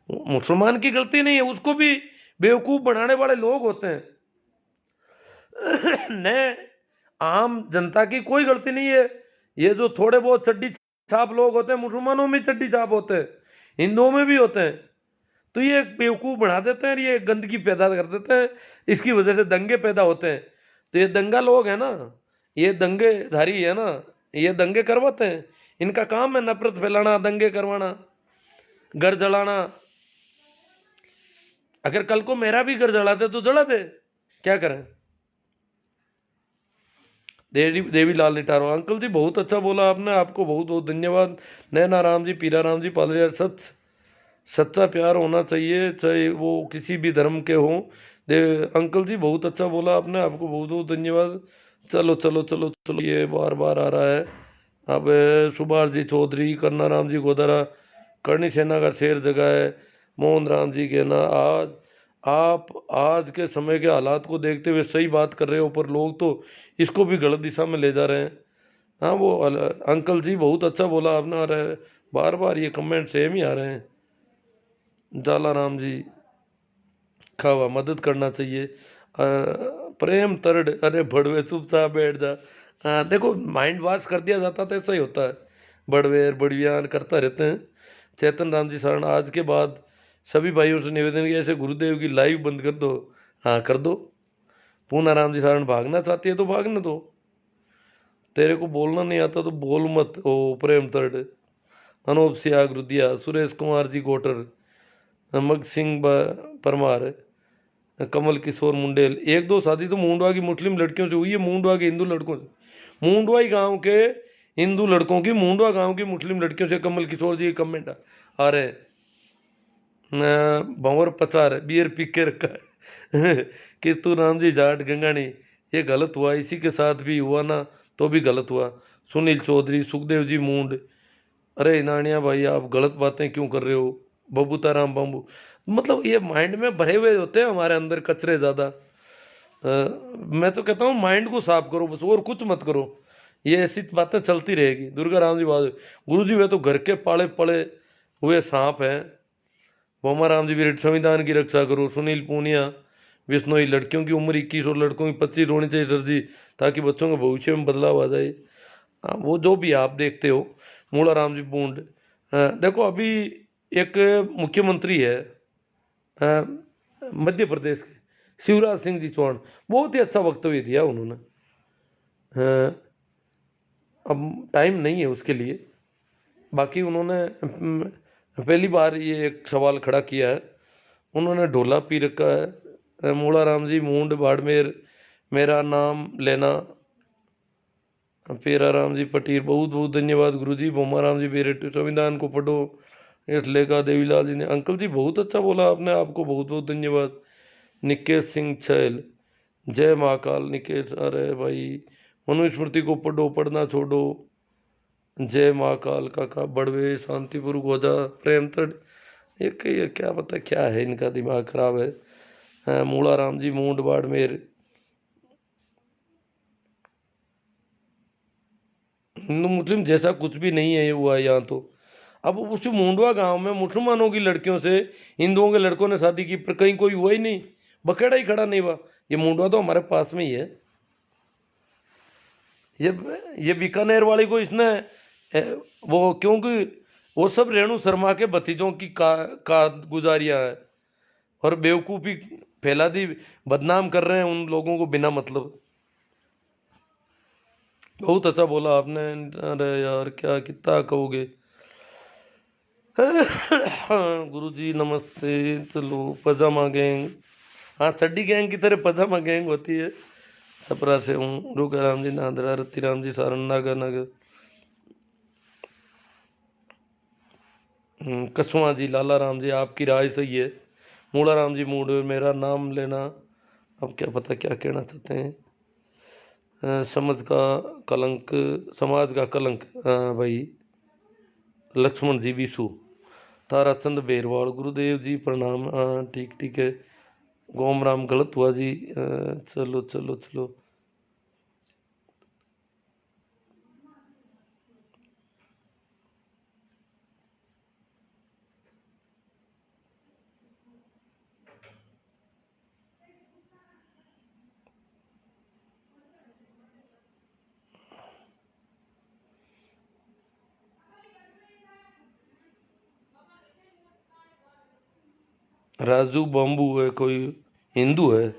मुसलमान की गलती नहीं है, उसको भी बेवकूफ़ बनाने वाले लोग होते हैं। न आम जनता की कोई गलती नहीं है। ये जो थोड़े बहुत चड्डी छाप लोग होते हैं, मुसलमानों में चड्डी छाप होते हैं, हिंदुओं में भी होते हैं। तो ये बेवकूफ़ बना देते हैं, ये गंदगी पैदा कर देते हैं, इसकी वजह से दंगे पैदा होते हैं। तो ये दंगा लोग हैं ना, ये दंगेधारी है ना, ये दंगे करवाते हैं। इनका काम है नफरत फैलाना, दंगे करवाना, घर जलाना। अगर कल को मेरा भी घर जला दे तो जला दे, क्या करें। देवी लाल निटारो, अंकल जी बहुत अच्छा बोला आपने, आपको बहुत बहुत धन्यवाद। नैना राम जी, पीरा राम जी, पादरिया, सच्चा प्यार होना चाहिए, चाहे वो किसी भी धर्म के हों। अंकल जी बहुत अच्छा बोला आपने, आपको बहुत बहुत धन्यवाद। चलो चलो चलो चलो, ये बार बार आ रहा है। अब सुभाष जी चौधरी, करना राम जी गोदारा, करणी सेना का शेर जगह है। मोहन राम जी कहना, आज आप आज के समय के हालात को देखते हुए सही बात कर रहे हो, पर लोग तो इसको भी गलत दिशा में ले जा रहे हैं। हाँ वो अंकल जी बहुत अच्छा बोला आपने, और बार बार ये कमेंट सेम ही आ रहे हैं। जाला राम जी, खावा मदद करना चाहिए। प्रेम तरड, अरे भड़वे चुपचाप बैठ जा। देखो माइंड वॉश कर दिया जाता तो ऐसा ही होता है, बड़वेर बड़वियान करता रहते हैं। चेतन राम जी शरण, आज के बाद सभी भाइयों से निवेदन किया, ऐसे गुरुदेव की लाइव बंद कर दो। हाँ कर दो। पूना राम जी शरण, भागना चाहती है तो भागने दो, तेरे को बोलना नहीं आता तो बोल मत। ओ प्रेम तरड, अनूप सियाग रुदिया, सुरेश कुमार जी गोटर, मग सिंह परमार, कमल किशोर मुंडेल। एक दो शादी तो मुंडवा की मुस्लिम लड़कियों से हुई है, मुंडवा के हिंदू लड़कों से। मुंडवाई गांव के हिंदू लड़कों की मुंडवा गांव की मुस्लिम लड़कियों से। कमल किशोर जी के कमेंट आ रहे हैं। भंवर पचार बियर पी के रखा है कि तू राम जी जाट गंगानी, ये गलत हुआ, इसी के साथ भी हुआ ना तो भी गलत हुआ। सुनील चौधरी, सुखदेव जी मूंड, अरे नानिया भाई आप गलत बातें क्यों कर रहे हो। बबूता राम बम्बू, मतलब ये माइंड में भरे हुए होते हैं हमारे अंदर कचरे ज़्यादा। मैं तो कहता हूँ माइंड को साफ करो बस, और कुछ मत करो, ये ऐसी बातें चलती रहेगी। दुर्गा राम जी बात, गुरु जी वे तो घर के पाले पड़े हुए सांप हैं। बोमा राम जी भी, संविधान की रक्षा करो। सुनील पूनिया, बिश्नोई, लड़कियों की उम्र 21 और लड़कों की 25 होनी चाहिए सर जी, ताकि बच्चों के भविष्य में बदलाव आ जाए। हाँ वो जो भी आप देखते हो। मूला राम जी बूंद, देखो अभी एक मुख्यमंत्री है मध्य प्रदेश के, शिवराज सिंह जी चौहान, बहुत ही अच्छा वक्तव्य दिया उन्होंने। अब टाइम नहीं है उसके लिए। बाकी उन्होंने पहली बार ये एक सवाल खड़ा किया है, उन्होंने ढोला पी रखा है, मूला राम जी मूंड बाड़मेर मेरा नाम लेना, पेरा राम जी पटीर बहुत बहुत धन्यवाद गुरु जी, बोमा राम जी मेरे संविधान को पढ़ो, इस लेखा देवीलाल जी ने, अंकल जी बहुत अच्छा बोला आपने, आपको बहुत बहुत धन्यवाद। निकेश सिंह छैल, जय महाकाल निकेश, अरे भाई मनुस्मृति को पढ़ो पढ़ना छोड़ो, जय महाकाल काका बड़वे शांतिपुर गोजा प्रेम तड़, ये क्या पता क्या है, इनका दिमाग खराब है। मूला राम जी मूंड बाड़मेर, हिंदू मुस्लिम जैसा कुछ भी नहीं है ये हुआ है यहाँ तो। अब उस मुंडवा गांव में मुसलमानों की लड़कियों से हिंदुओं के लड़कों ने शादी की, पर कहीं कोई हुआ ही नहीं, बखेड़ा ही खड़ा नहीं हुआ। ये मुंडवा तो हमारे पास में ही है। ये बीकानेर वाली को इसने वो, क्योंकि वो सब रेणु शर्मा के भतीजों की गुजारियां है, और बेवकूफ़ी फैला दी, बदनाम कर रहे हैं उन लोगों को बिना मतलब। बहुत अच्छा बोला आपने। अरे यार क्या कितना कहोगे। गुरुजी नमस्ते। चलो पजामा गैंग, हाँ चड्डी गैंग की तरह पजामा गैंग होती है। छपरा से हूँ, रोका राम जी नादरा, रत्ती राम जी सारण नागा नगर, कसवा जी लाला राम जी आपकी राय सही है, मूला राम जी मूड मेरा नाम लेना, अब क्या पता क्या कहना चाहते हैं। समझ का कलंक, समाज का कलंक, भाई लक्ष्मण जी विशु, ताराचंद बेरवाल गुरुदेव जी प्रणाम, ठीक ठीक है। गोम राम गलत हुआ जी, चलो चलो चलो। राजू बम्बू है कोई, हिंदू है।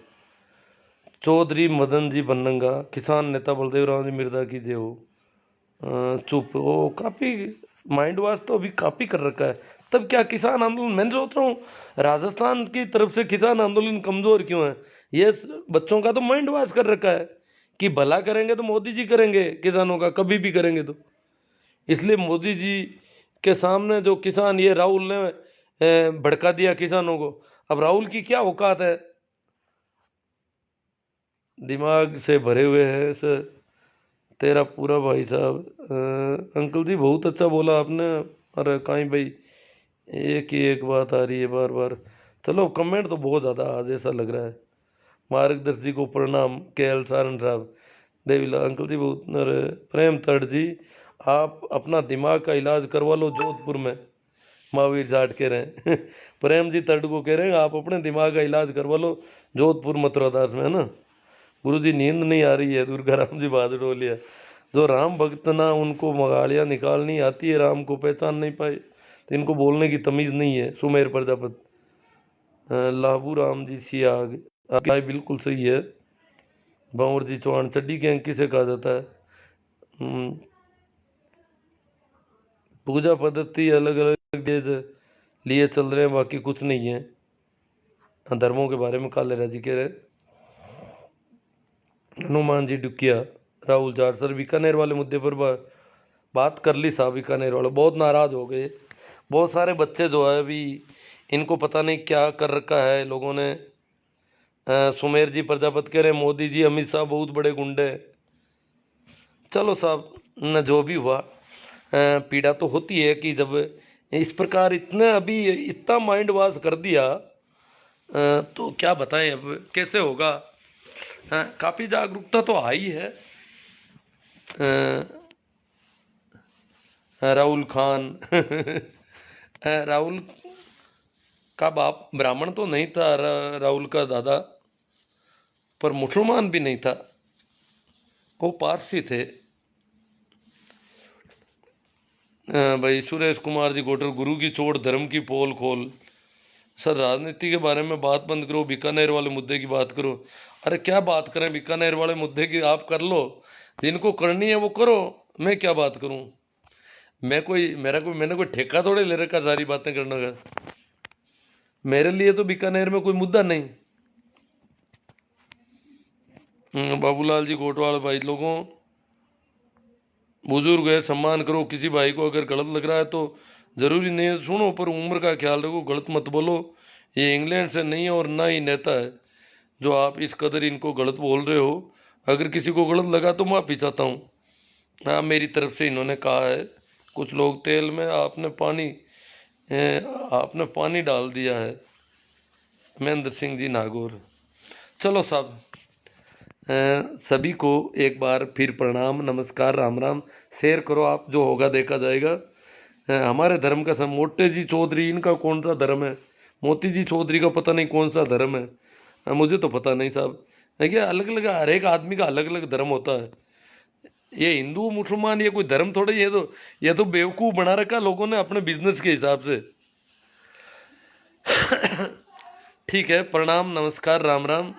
चौधरी मदन जी बनंगा, किसान नेता बलदेव राम जी मिर्जा की जय हो। चुप, वो काफी माइंड वॉश तो अभी काफी कर रखा है। तब क्या किसान आंदोलन, मैं सोच रहा हूँ राजस्थान की तरफ से किसान आंदोलन कमजोर क्यों है। ये बच्चों का तो माइंड वॉश कर रखा है कि भला करेंगे तो मोदी जी करेंगे किसानों का, कभी भी करेंगे तो। इसलिए मोदी जी के सामने जो किसान, ये राहुल ने भड़का दिया किसानों को। अब राहुल की क्या औकात है, दिमाग से भरे हुए है सर तेरा पूरा भाई साहब। अंकल जी बहुत अच्छा बोला आपने। अरे कहीं भाई एक ही एक बात आ रही है बार बार। चलो कमेंट तो बहुत ज़्यादा आज ऐसा लग रहा है। मार्गदर्शी को प्रणाम, के एल सारण साहब, देवीला अंकल जी बहुत। अरे प्रेम तट जी, आप अपना दिमाग का इलाज करवा लो जोधपुर में, महावीर जाट कह रहे हैं। प्रेम जी तट को कह रहे हैं आप अपने दिमाग का इलाज करवा लो जोधपुर मथुरा दास में, है ना। गुरु जी नींद नहीं आ रही है, दुर्गा राम जी बहादुर बोलिया, जो राम भक्त ना उनको मगालियाँ निकालनी आती है, राम को पहचान नहीं पाए तो इनको बोलने की तमीज़ नहीं है। सुमेर प्रजापति, लाबू राम जी सियाग, आपकी राय बिल्कुल सही है। बांवर जी चौहान, चड्डी गैंग किसे कहा जाता है। पूजा पद्धति अलग अलग लिए चल रहे हैं, बाकी कुछ नहीं है। धर्मों के बारे में काले राजी कह रहे हैं। हनुमान जी डुकिया, राहुल जाट सर बीकानेर वाले मुद्दे पर बात कर ली साहब, बीकानेर वाले बहुत नाराज हो गए। बहुत सारे बच्चे जो है अभी, इनको पता नहीं क्या कर रखा है लोगों ने। सुमेर जी प्रजापति कह रहे हैं मोदी जी अमित शाह बहुत बड़े गुंडे। चलो साहब न जो भी हुआ, पीड़ा तो होती है कि जब इस प्रकार इतने अभी इतना माइंड वॉश कर दिया, तो क्या बताएं अब कैसे होगा। काफ़ी जागरूकता तो आई है। राहुल खान, राहुल का बाप ब्राह्मण तो नहीं था, राहुल का दादा, पर मुसलमान भी नहीं था, वो पारसी थे। भाई सुरेश कुमार जी गोटर, गुरु की चोट धर्म की पोल खोल, सर राजनीति के बारे में बात बंद करो, बीकानेर वाले मुद्दे की बात करो। अरे क्या बात करें बीकानेर वाले मुद्दे की, आप कर लो, जिनको करनी है वो करो, मैं क्या बात करूं। मैंने कोई ठेका थोड़े ले रखा सारी बातें करने का। मेरे लिए तो बीकानेर में कोई मुद्दा नहीं। बाबूलाल जी कोटवाल भाई, लोगों बुजुर्ग है सम्मान करो, किसी भाई को अगर गलत लग रहा है तो जरूरी नहीं है सुनो, पर उम्र का ख्याल रखो, गलत मत बोलो। ये इंग्लैंड से नहीं है और ना ही नेता है जो आप इस कदर इनको गलत बोल रहे हो। अगर किसी को गलत लगा तो माफ़ी चाहता हूँ। हाँ, मेरी तरफ से इन्होंने कहा है कुछ लोग तेल में आपने पानी डाल दिया है। महेंद्र सिंह जी नागौर। चलो साहब, सभी को एक बार फिर प्रणाम, नमस्कार, राम राम। शेयर करो आप, जो होगा देखा जाएगा। हमारे धर्म का सब मोटे जी चौधरी, इनका कौन सा धर्म है? मोती जी चौधरी का पता नहीं कौन सा धर्म है। मुझे तो पता नहीं साहब। है क्या, अलग अलग हर एक आदमी का अलग अलग धर्म होता है। ये हिंदू मुसलमान ये कोई धर्म थोड़े, ये तो बेवकूफ़ बना रखा लोगों ने अपने बिजनेस के हिसाब से। ठीक है, प्रणाम, नमस्कार, राम राम।